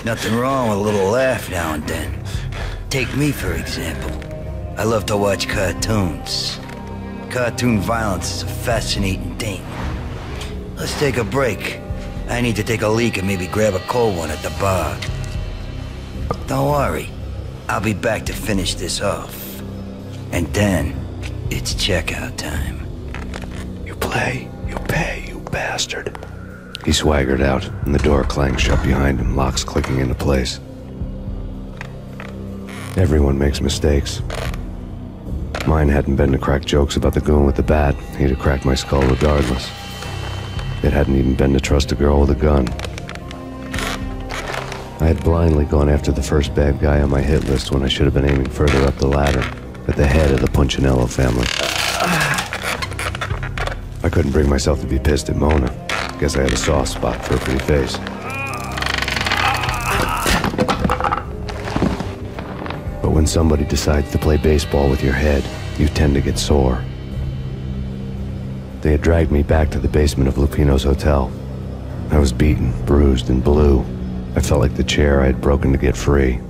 Nothing wrong with a little laugh now and then. Take me, for example. I love to watch cartoons. Cartoon violence is a fascinating thing. Let's take a break. I need to take a leak and maybe grab a cold one at the bar. Don't worry. I'll be back to finish this off. And then, it's checkout time. You play, you pay, you bastard. He swaggered out, and the door clanged shut behind him, locks clicking into place. Everyone makes mistakes. Mine hadn't been to crack jokes about the goon with the bat. He'd have cracked my skull regardless. It hadn't even been to trust a girl with a gun. I had blindly gone after the first bad guy on my hit list when I should have been aiming further up the ladder, at the head of the Punchinello family. I couldn't bring myself to be pissed at Mona. Guess I had a soft spot for a pretty face. But when somebody decides to play baseball with your head, you tend to get sore. They had dragged me back to the basement of Lupino's hotel. I was beaten, bruised, and blue. I felt like the chair I had broken to get free.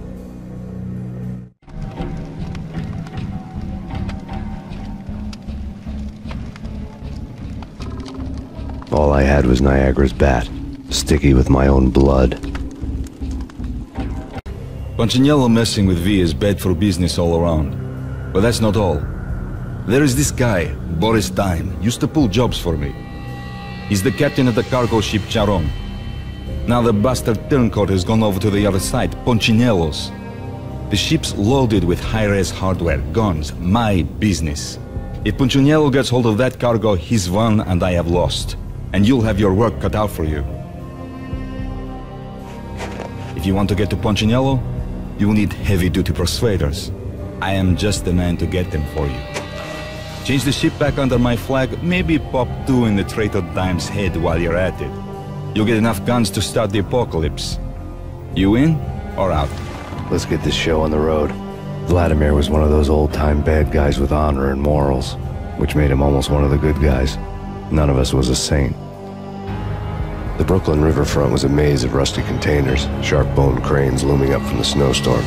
All I had was Niagara's bat, sticky with my own blood. Punchinello messing with V is bad for business all around. But that's not all. There is this guy, Boris Dime, used to pull jobs for me. He's the captain of the cargo ship Charon. Now the bastard turncoat has gone over to the other side, Punchinello's. The ship's loaded with high-res hardware, guns, my business. If Punchinello gets hold of that cargo, he's won and I have lost. And you'll have your work cut out for you. If you want to get to Punchinello, you will need heavy-duty persuaders. I am just the man to get them for you. Change the ship back under my flag, maybe pop 2 in the traitor Dime's head while you're at it. You'll get enough guns to start the apocalypse. You in or out? Let's get this show on the road. Vladimir was one of those old-time bad guys with honor and morals, which made him almost one of the good guys. None of us was a saint. The Brooklyn riverfront was a maze of rusty containers, sharp-boned cranes looming up from the snowstorm.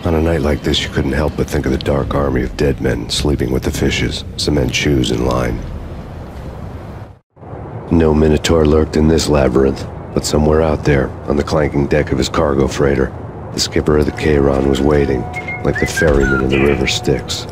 On a night like this, you couldn't help but think of the dark army of dead men sleeping with the fishes, cement shoes in line. No Minotaur lurked in this labyrinth, but somewhere out there, on the clanking deck of his cargo freighter, the skipper of the Chiron was waiting, like the ferryman of the river Styx.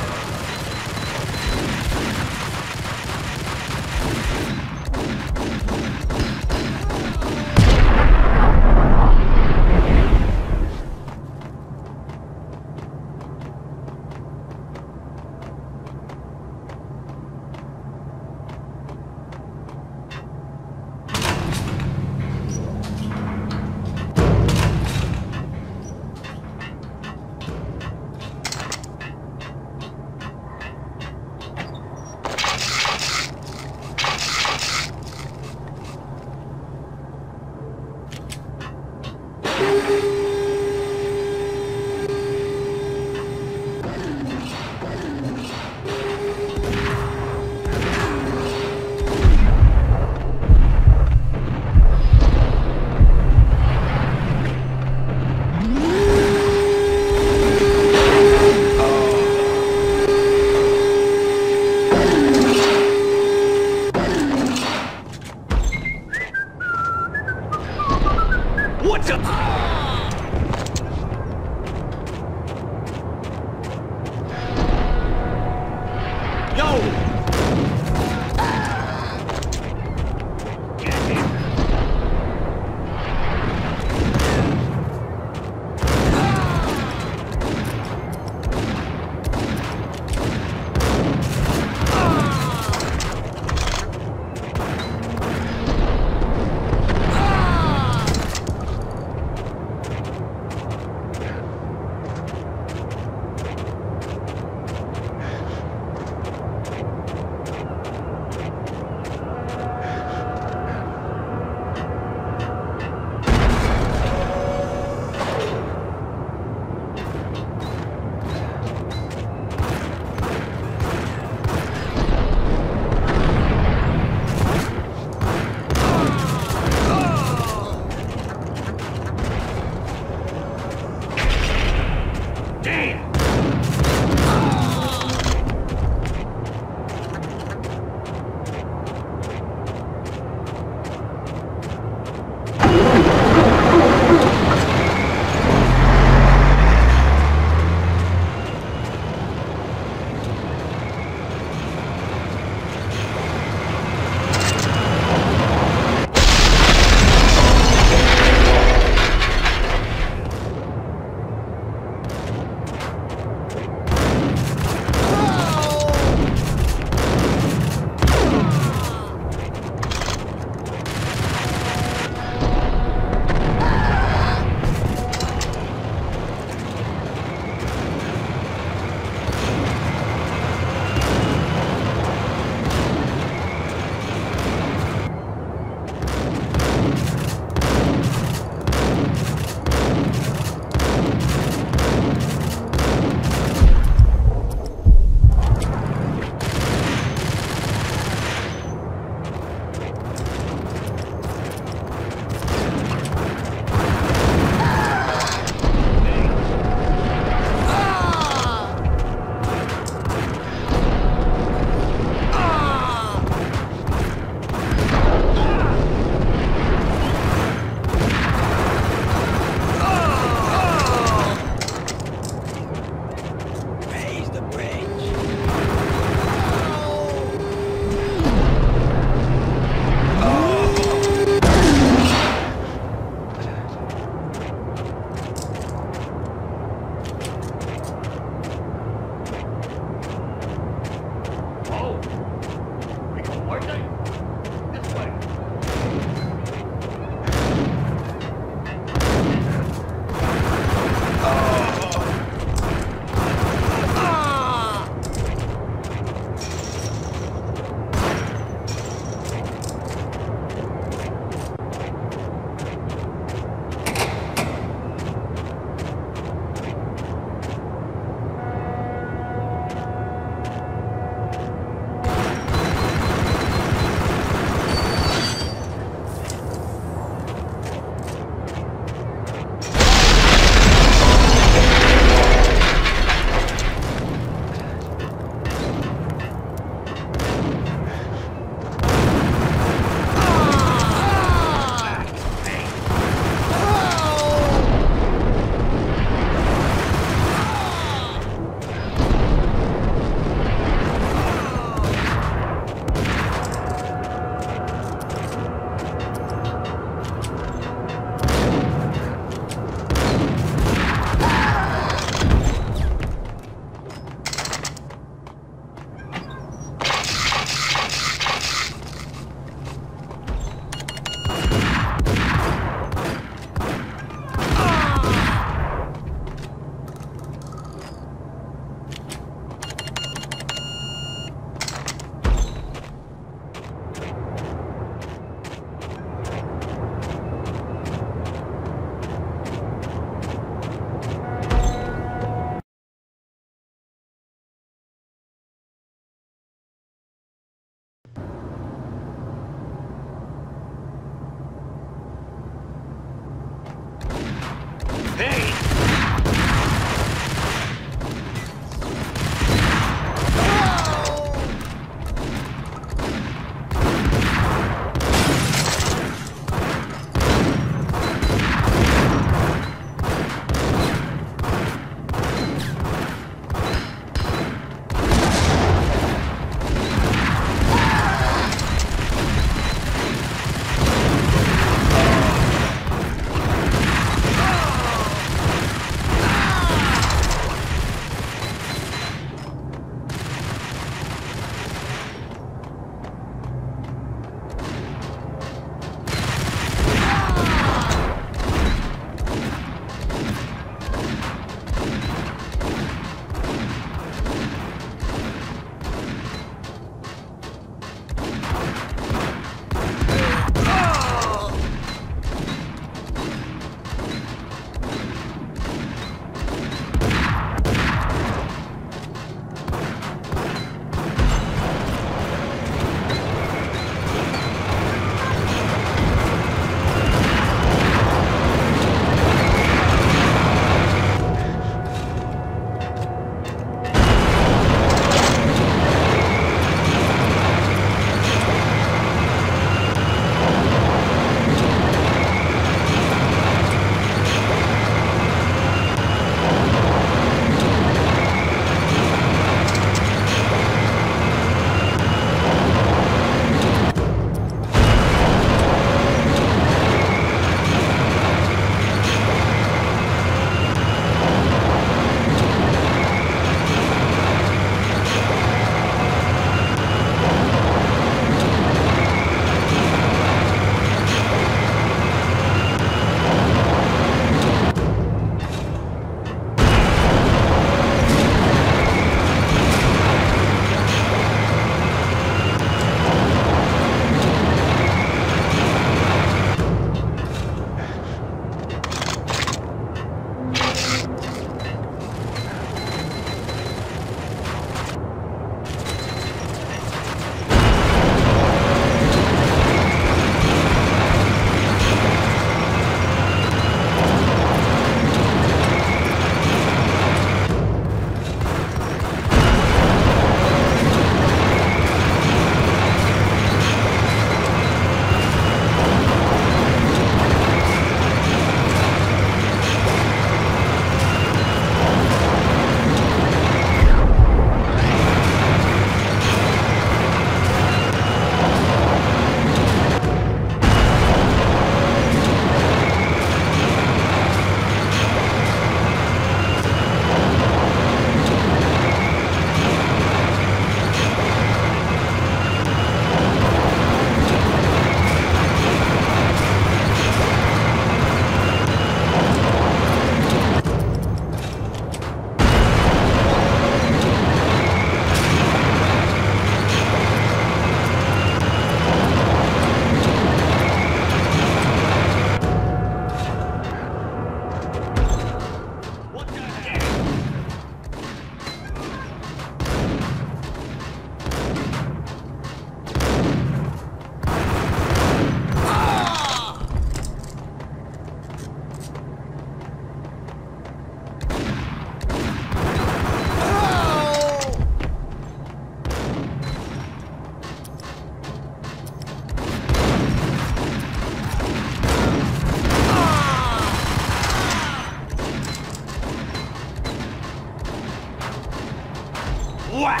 Whack!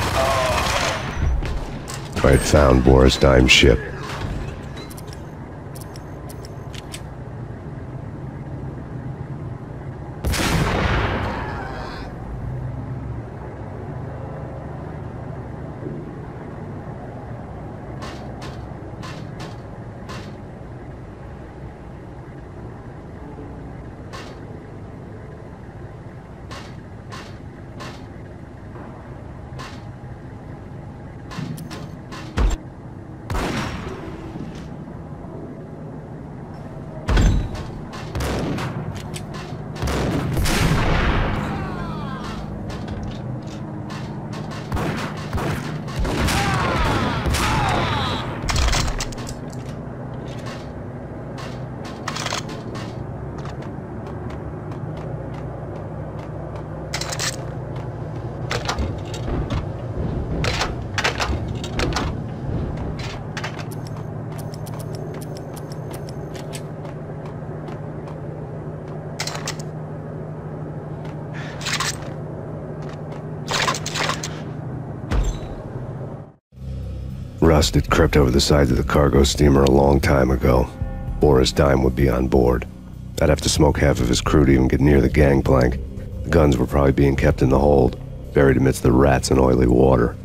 I had found Boris Dime's ship. Rust had crept over the sides of the cargo steamer a long time ago. Boris Dime would be on board. I'd have to smoke half of his crew to even get near the gangplank. The guns were probably being kept in the hold, buried amidst the rats and oily water.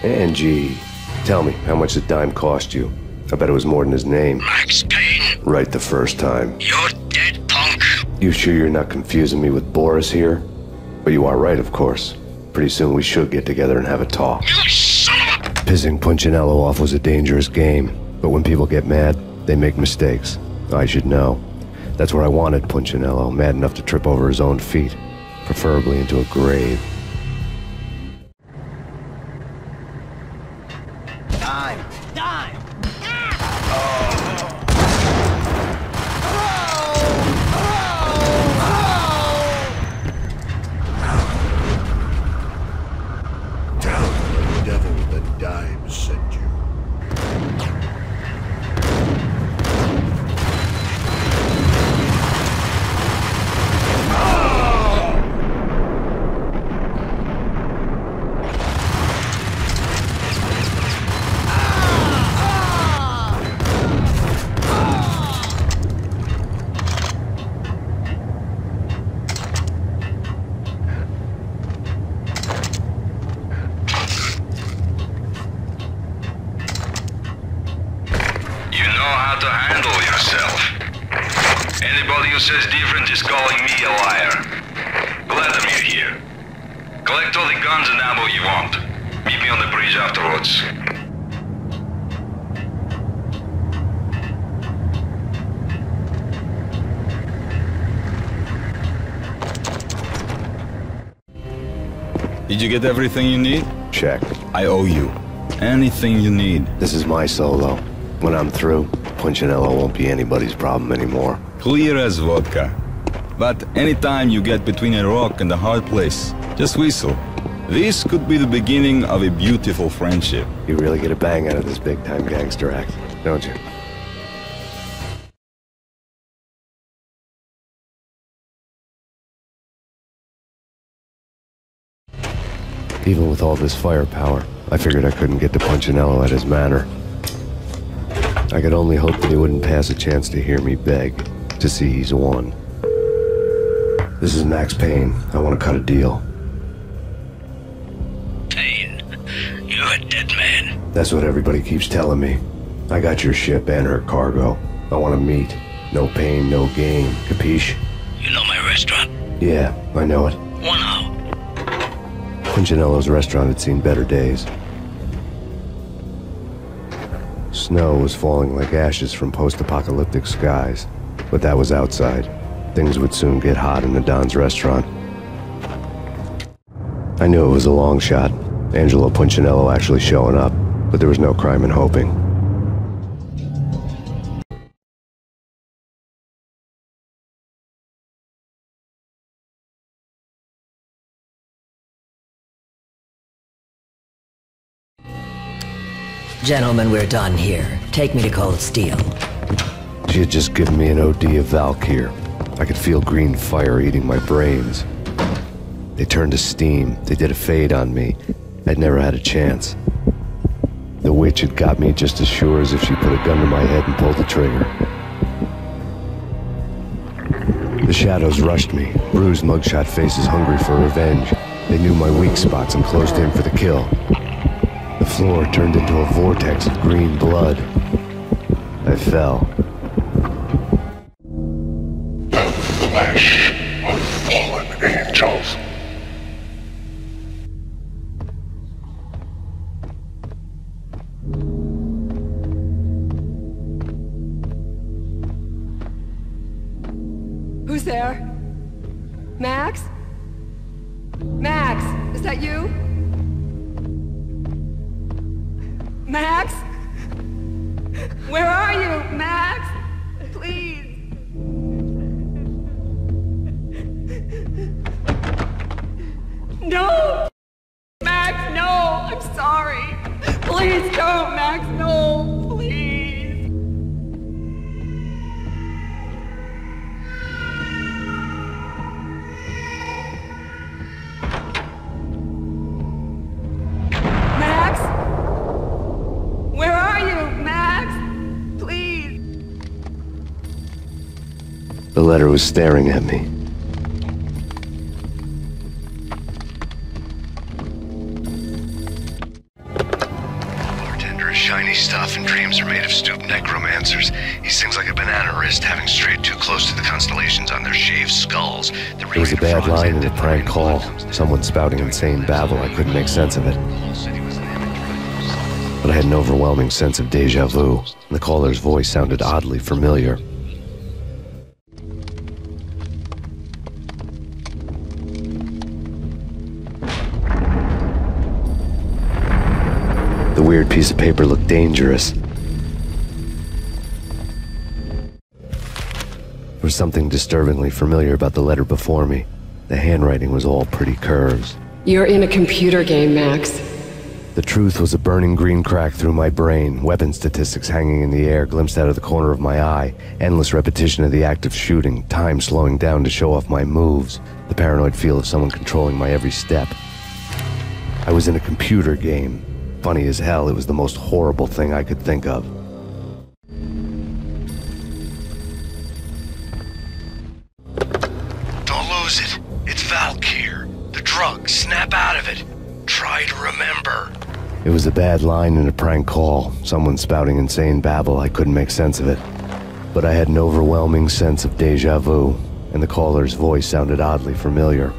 Angie, tell me, how much did Dime cost you? I bet it was more than his name. Max Payne. Right the first time. You're dead, punk. You sure you're not confusing me with Boris here? But you are right, of course. Pretty soon we should get together and have a talk. You son of a... Pissing Punchinello off was a dangerous game, but when people get mad, they make mistakes. I should know. That's where I wanted Punchinello, mad enough to trip over his own feet, preferably into a grave. Did you get everything you need? Check. I owe you. Anything you need. This is my solo. When I'm through, Punchinello won't be anybody's problem anymore. Clear as vodka. But anytime you get between a rock and a hard place, just whistle. This could be the beginning of a beautiful friendship. You really get a bang out of this big-time gangster act, don't you? Even with all this firepower, I figured I couldn't get to Punchinello at his manor. I could only hope that he wouldn't pass a chance to hear me beg, to see he's won. This is Max Payne. I want to cut a deal. Payne, you're a dead man. That's what everybody keeps telling me. I got your ship and her cargo. I want to meet. No pain, no gain. Capiche? You know my restaurant? Yeah, I know it. 1 hour. Punchinello's restaurant had seen better days. Snow was falling like ashes from post-apocalyptic skies, but that was outside. Things would soon get hot in the Don's restaurant. I knew it was a long shot, Angelo Punchinello actually showing up, but there was no crime in hoping. Gentlemen, we're done here. Take me to Cold Steel. She had just given me an OD of Valkyr. I could feel green fire eating my brains. They turned to steam. They did a fade on me. I'd never had a chance. The witch had got me just as sure as if she put a gun to my head and pulled the trigger. The shadows rushed me, bruised mugshot faces hungry for revenge. They knew my weak spots and closed in for the kill. The floor turned into a vortex of green blood. I fell. The flesh of fallen angels. Who's there? Max? Max, is that you? Max? Where are you, Max? Please. No! Max, no! I'm sorry. Please don't, Max, no! Please. Max? Where are you, Max? Please. The letter was staring at me. Bartender is shiny stuff and dreams are made of stooped necromancers. He sings like a banana wrist, having strayed too close to the constellations on their shaved skulls. There was a bad line in a prank call. Someone spouting insane babble. I couldn't make sense of it. But I had an overwhelming sense of déjà vu. The caller's voice sounded oddly familiar. The weird piece of paper looked dangerous. There was something disturbingly familiar about the letter before me. The handwriting was all pretty curves. You're in a computer game, Max. The truth was a burning green crack through my brain, weapon statistics hanging in the air, glimpsed out of the corner of my eye, endless repetition of the act of shooting, time slowing down to show off my moves, the paranoid feel of someone controlling my every step. I was in a computer game. Funny as hell, it was the most horrible thing I could think of. Don't lose it. It's Valkyr. The drug. Snap out of it. Try to remember. It was a bad line in a prank call. Someone spouting insane babble. I couldn't make sense of it. But I had an overwhelming sense of déjà vu, and the caller's voice sounded oddly familiar.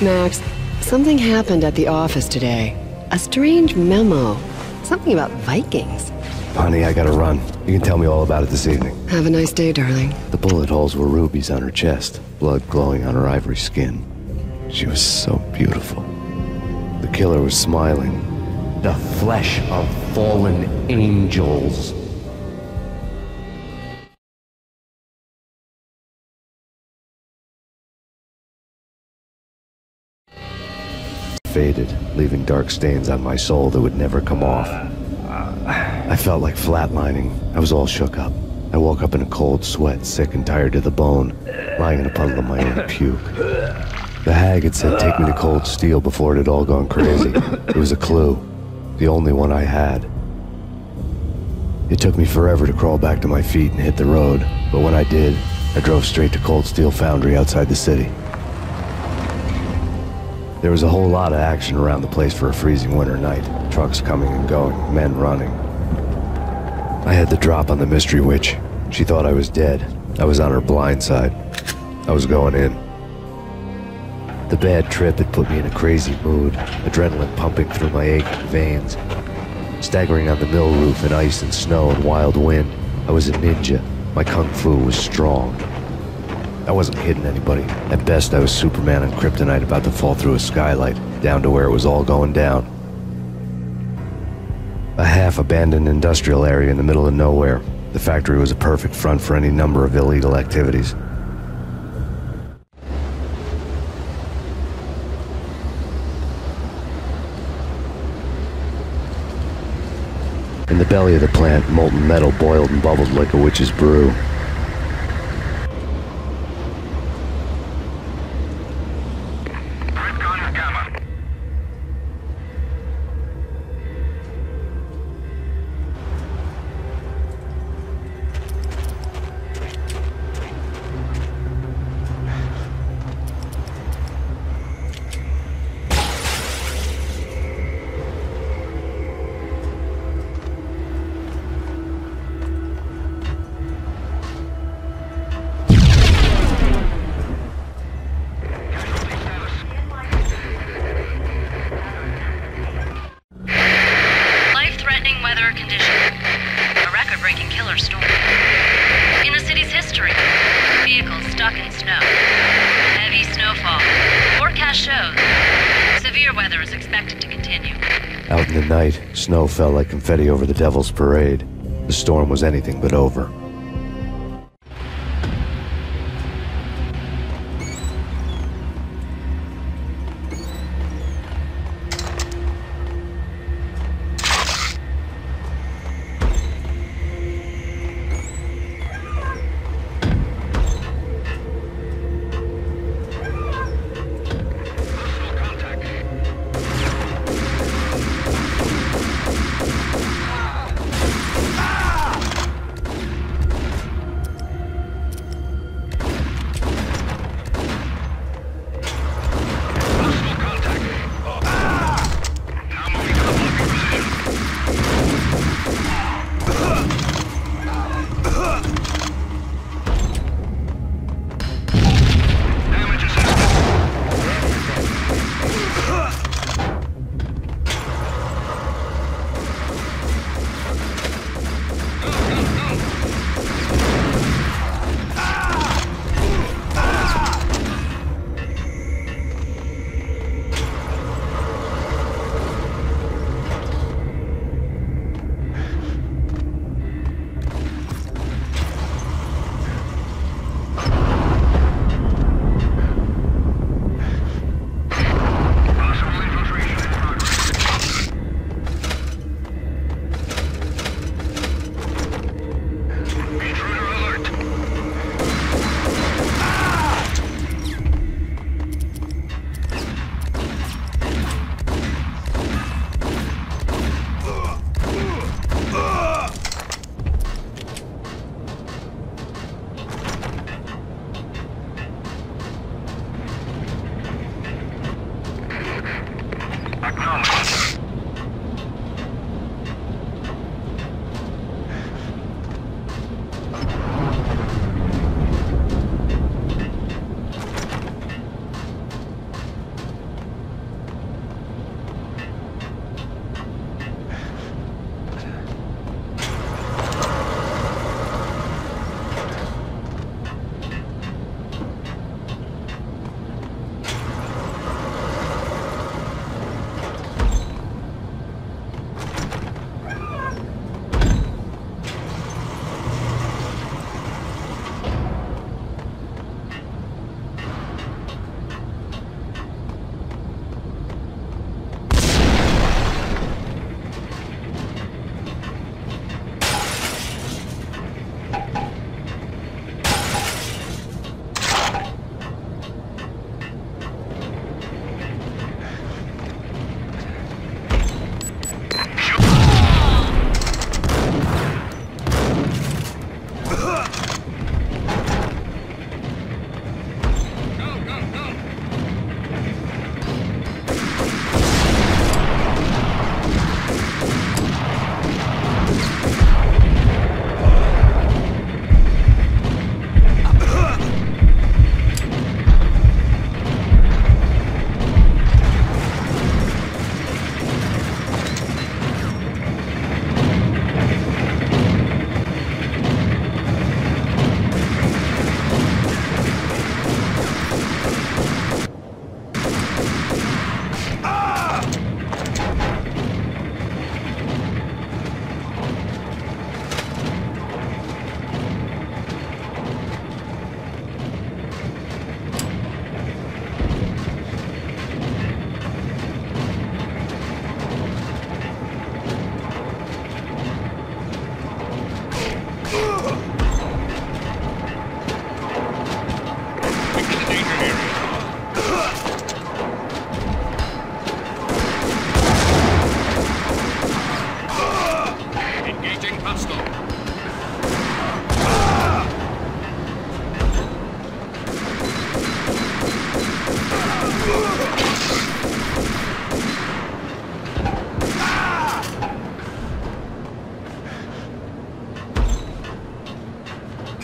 Max, something happened at the office today. A strange memo. Something about Vikings. Honey, I gotta run. You can tell me all about it this evening. Have a nice day, darling. The bullet holes were rubies on her chest, blood glowing on her ivory skin. She was so beautiful. The killer was smiling. The flesh of fallen angels. Faded, leaving dark stains on my soul that would never come off. I felt like flatlining. I was all shook up. I woke up in a cold sweat, sick and tired to the bone, lying in a puddle of my own puke. The hag had said take me to Cold Steel before it had all gone crazy. It was a clue, the only one I had. It took me forever to crawl back to my feet and hit the road, but when I did, I drove straight to Cold Steel Foundry outside the city. There was a whole lot of action around the place for a freezing winter night. Trucks coming and going, men running. I had the drop on the mystery witch. She thought I was dead. I was on her blind side. I was going in. The bad trip had put me in a crazy mood, adrenaline pumping through my aching veins. Staggering on the mill roof in ice and snow and wild wind, I was a ninja. My kung fu was strong. I wasn't hitting anybody. At best, I was Superman on kryptonite about to fall through a skylight, down to where it was all going down. A half-abandoned industrial area in the middle of nowhere. The factory was a perfect front for any number of illegal activities. In the belly of the plant, molten metal boiled and bubbled like a witch's brew. Out in the night, snow fell like confetti over the Devil's Parade. The storm was anything but over.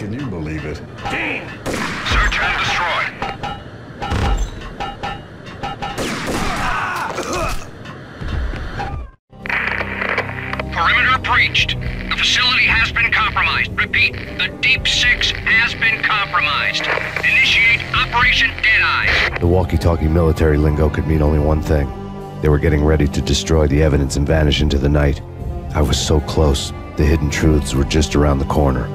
Can you believe it? Dean! Search and destroy. Perimeter breached. The facility has been compromised. Repeat, the Deep Six has been compromised. Initiate Operation Deadeye. The walkie-talkie military lingo could mean only one thing. They were getting ready to destroy the evidence and vanish into the night. I was so close. The hidden truths were just around the corner.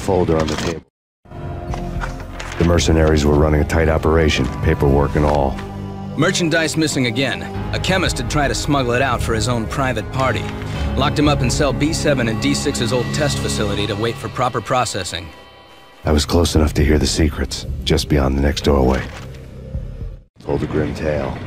Folder on the table. The mercenaries were running a tight operation, paperwork and all. Merchandise missing again. A chemist had tried to smuggle it out for his own private party. Locked him up in cell B7 and D6's old test facility to wait for proper processing. I was close enough to hear the secrets, just beyond the next doorway. Told a grim tale.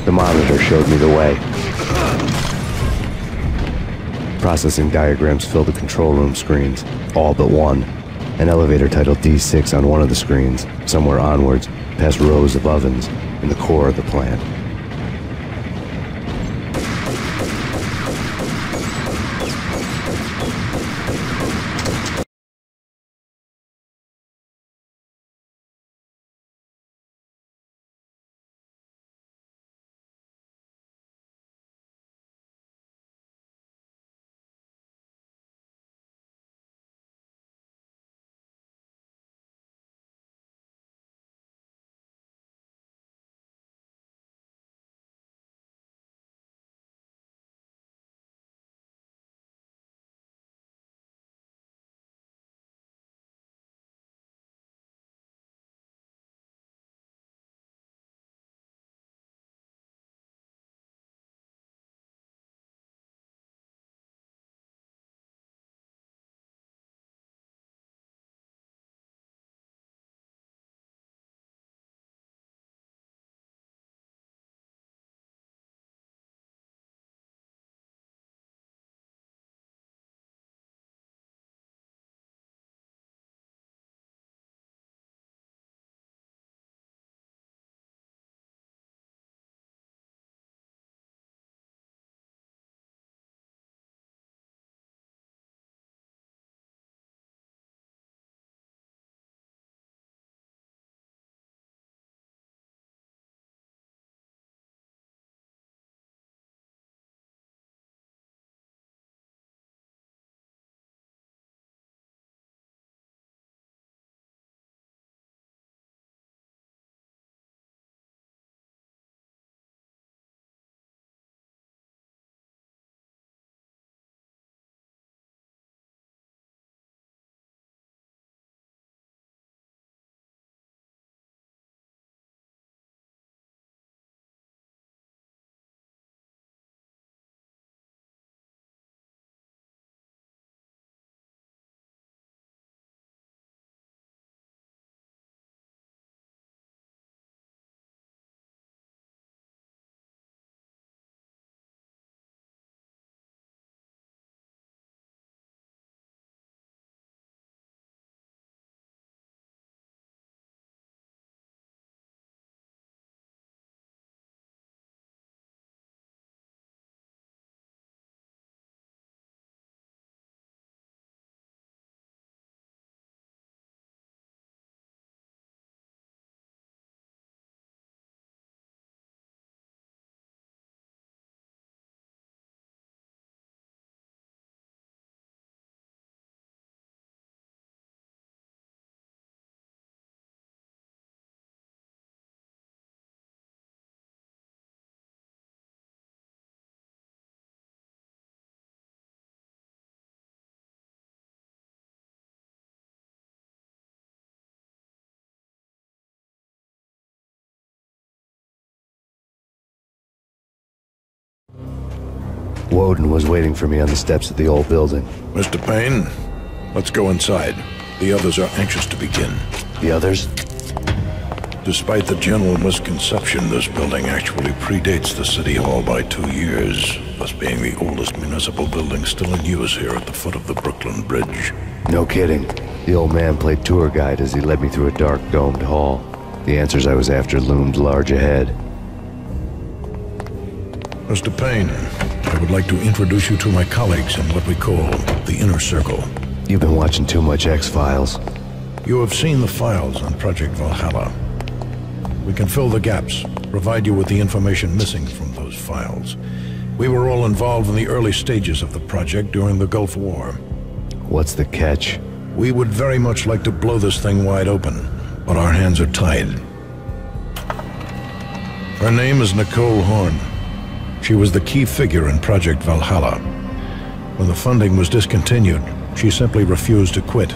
The monitor showed me the way. Processing diagrams filled the control room screens, all but one. An elevator titled D6 on one of the screens, somewhere onwards, past rows of ovens, in the core of the plant. Woden was waiting for me on the steps of the old building. Mr. Payne, let's go inside. The others are anxious to begin. The others? Despite the general misconception, this building actually predates the City Hall by 2 years, thus being the oldest municipal building still in use here at the foot of the Brooklyn Bridge. No kidding. The old man played tour guide as he led me through a dark domed hall. The answers I was after loomed large ahead. Mr. Payne, I would like to introduce you to my colleagues in what we call the Inner Circle. You've been watching too much X-Files. You have seen the files on Project Valhalla. We can fill the gaps, provide you with the information missing from those files. We were all involved in the early stages of the project during the Gulf War. What's the catch? We would very much like to blow this thing wide open, but our hands are tied. Her name is Nicole Horn. She was the key figure in Project Valhalla. When the funding was discontinued, she simply refused to quit.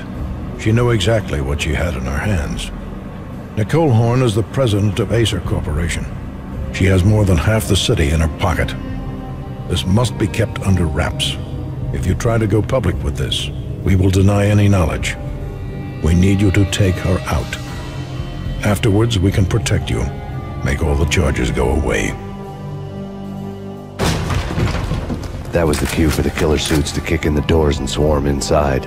She knew exactly what she had in her hands. Nicole Horn is the president of Acer Corporation. She has more than half the city in her pocket. This must be kept under wraps. If you try to go public with this, we will deny any knowledge. We need you to take her out. Afterwards, we can protect you. Make all the charges go away. That was the cue for the killer suits to kick in the doors and swarm inside.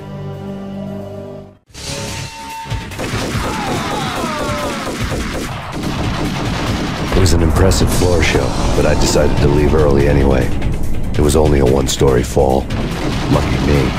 It was an impressive floor show, but I decided to leave early anyway. It was only a one-story fall. Lucky me.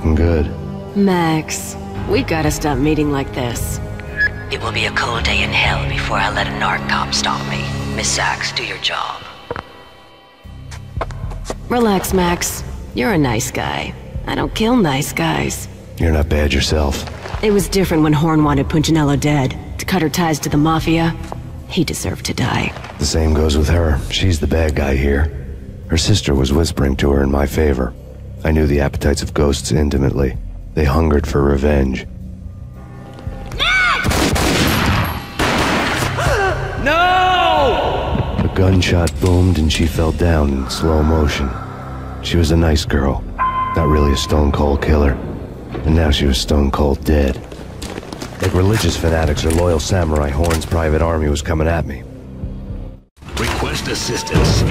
looking good. Max, we gotta stop meeting like this. It will be a cold day in hell before I let a narc cop stop me. Miss Sachs, do your job. Relax, Max. You're a nice guy. I don't kill nice guys. You're not bad yourself. It was different when Horn wanted Punchinello dead. To cut her ties to the Mafia, he deserved to die. The same goes with her. She's the bad guy here. Her sister was whispering to her in my favor. I knew the appetites of ghosts intimately. They hungered for revenge. No! A gunshot boomed and she fell down in slow motion. She was a nice girl, not really a stone-cold killer. And now she was stone-cold dead. Like religious fanatics or loyal samurai, Horn's private army was coming at me. Request assistance.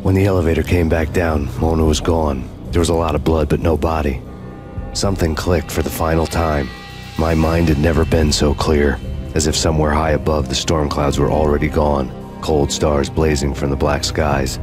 When the elevator came back down, Mona was gone. There was a lot of blood, but no body. Something clicked for the final time. My mind had never been so clear, as if somewhere high above the storm clouds were already gone, cold stars blazing from the black skies.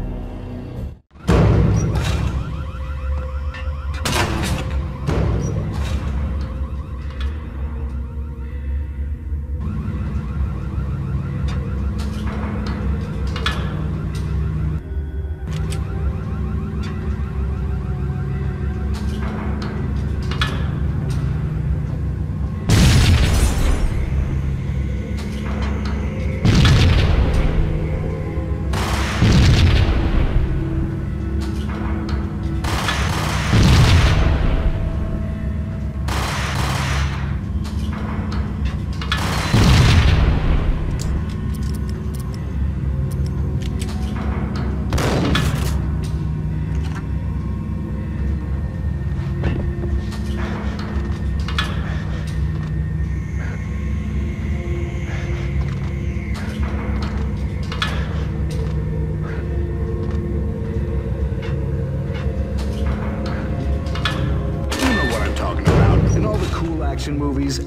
Movies.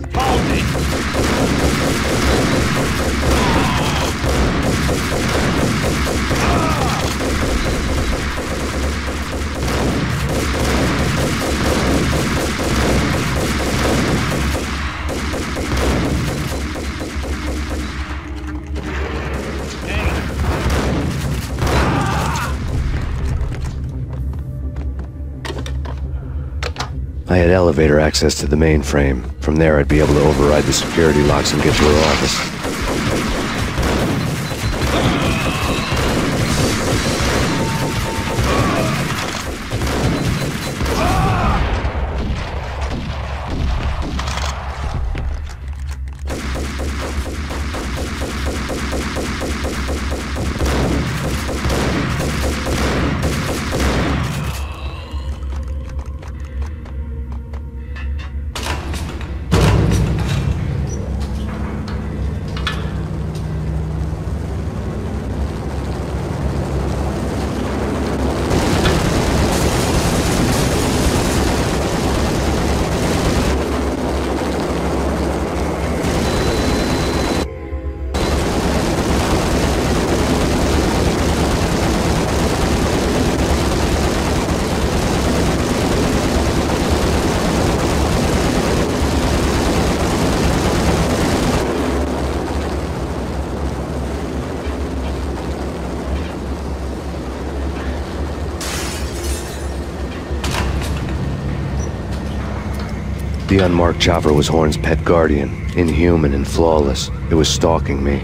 I had elevator access to the mainframe. From there, I'd be able to override the security locks and get to her office. The unmarked chopper was Horn's pet guardian, inhuman and flawless. It was stalking me.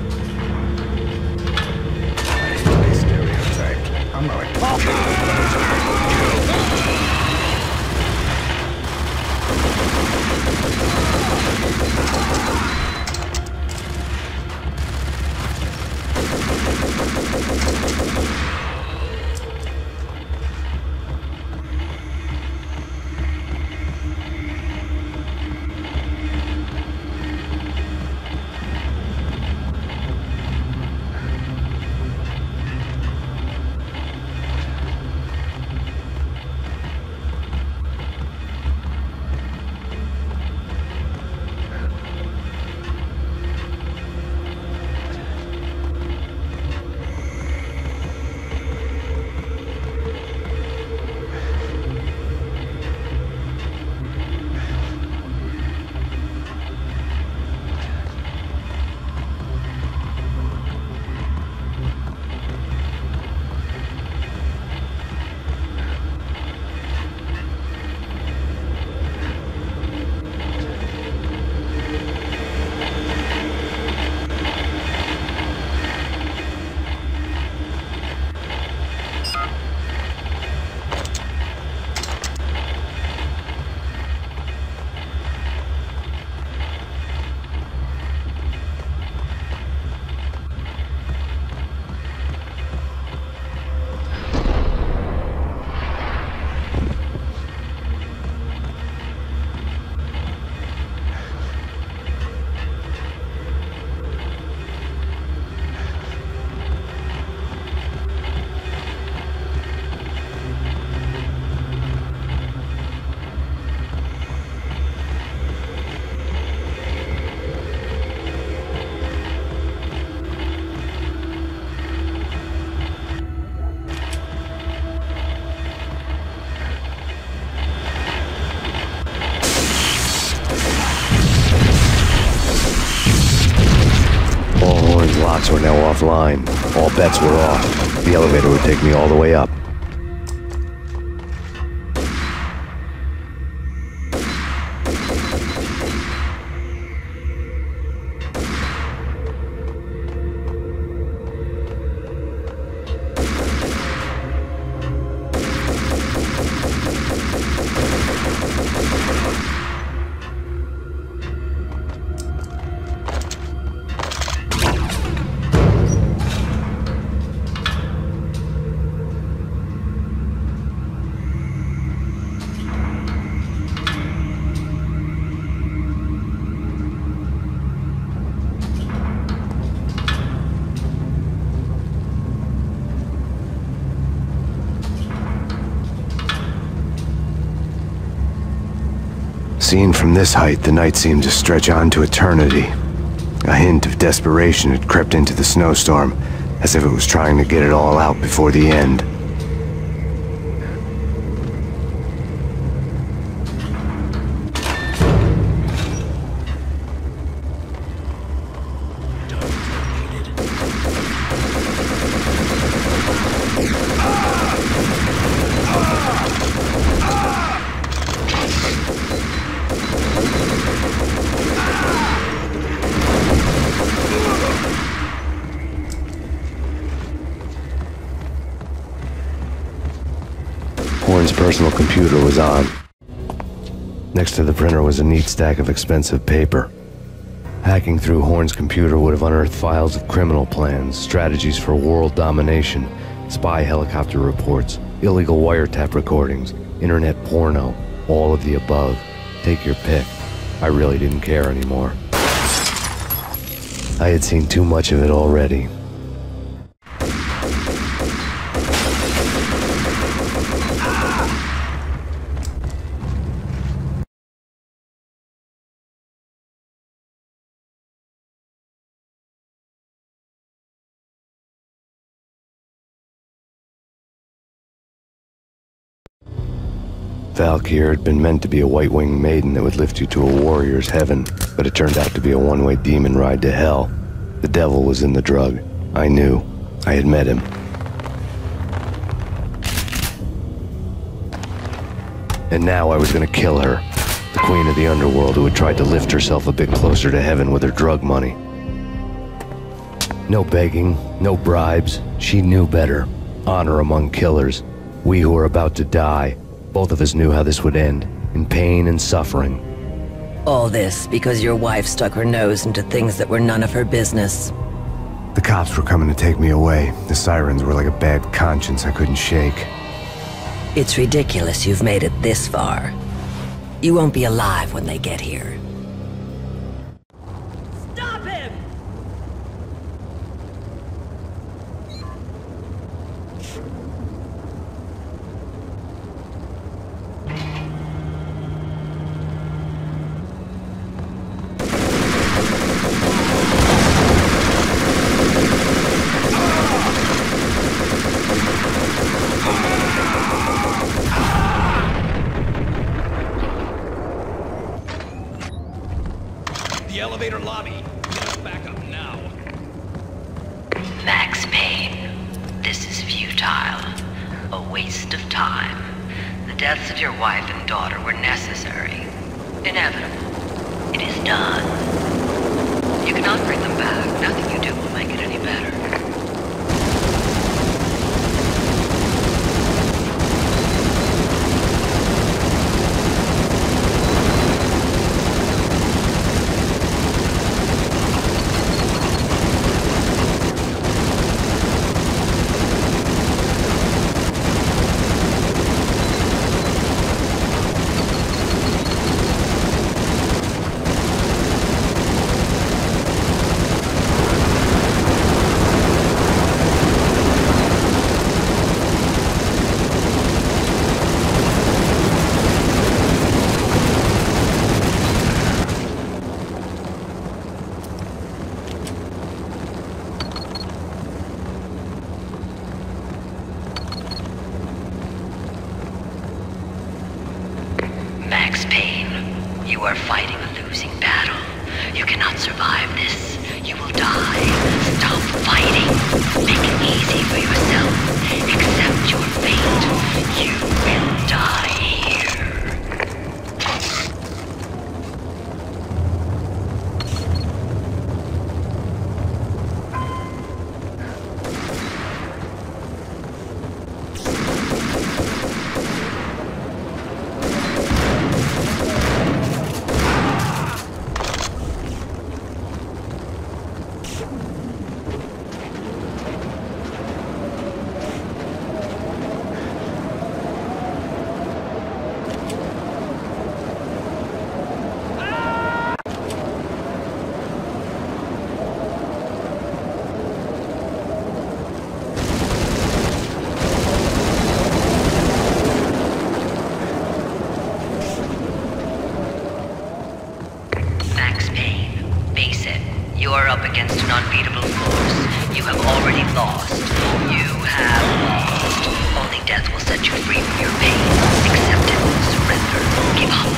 line. All bets were off. The elevator would take me all the way up. Seen from this height, the night seemed to stretch on to eternity. A hint of desperation had crept into the snowstorm, as if it was trying to get it all out before the end. Horn's personal computer was on. Next to the printer was a neat stack of expensive paper. Hacking through Horn's computer would have unearthed files of criminal plans, strategies for world domination, spy helicopter reports, illegal wiretap recordings, internet porno, all of the above. Take your pick. I really didn't care anymore. I had seen too much of it already. Valkyr had been meant to be a white-winged maiden that would lift you to a warrior's heaven, but it turned out to be a one-way demon ride to hell. The devil was in the drug. I knew. I had met him. And now I was gonna kill her. The queen of the underworld who had tried to lift herself a bit closer to heaven with her drug money. No begging, no bribes. She knew better. Honor among killers. We who were about to die. Both of us knew how this would end, in pain and suffering. All this because your wife stuck her nose into things that were none of her business. The cops were coming to take me away. The sirens were like a bad conscience I couldn't shake. It's ridiculous you've made it this far. You won't be alive when they get here. Stop him! The elevator lobby. Get us back up now. Max Payne, this is futile. A waste of time. The deaths of your wife and daughter were necessary. Inevitable. It is done. You cannot bring them back. Nothing you do will make it any better. Max Payne, you are fighting a losing battle. You cannot survive this. You will die. Stop fighting. Make it easy for yourself. Accept your fate. You will die here. You are up against an unbeatable force. You have already lost. You have lost. Only death will set you free from your pain. Accept it. Surrender. Give up.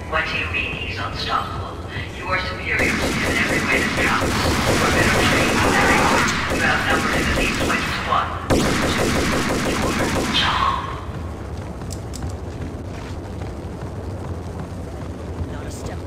What do you mean he's unstoppable? You are superior to him in every way that counts. You are better trained than everyone. You outnumber him at least 20 to 1. Your job. Not a step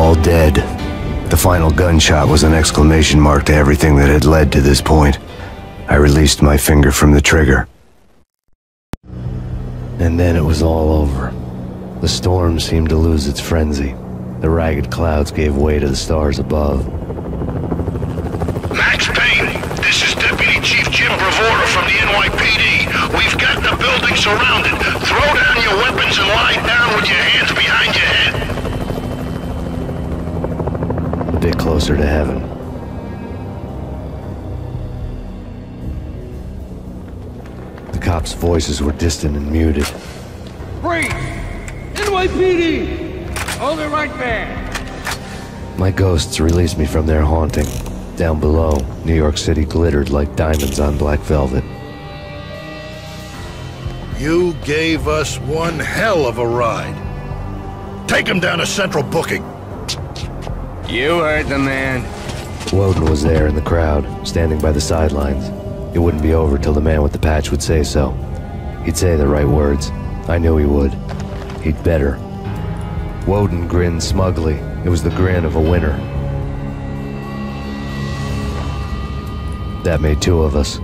all dead. The final gunshot was an exclamation mark to everything that had led to this point. I released my finger from the trigger. And then it was all over. The storm seemed to lose its frenzy. The ragged clouds gave way to the stars above. Max Payne, this is Deputy Chief Jim Bravura from the NYPD. We've got the building surrounded. Throw down your weapons and lie down with your hands behind your head. A bit closer to heaven. The cops' voices were distant and muted. Freeze! NYPD! Hold it right there! My ghosts released me from their haunting. Down below, New York City glittered like diamonds on black velvet. You gave us one hell of a ride. Take him down to Central Booking. You heard the man. Woden was there in the crowd, standing by the sidelines. It wouldn't be over till the man with the patch would say so. He'd say the right words. I knew he would. He'd better. Woden grinned smugly. It was the grin of a winner. That made two of us.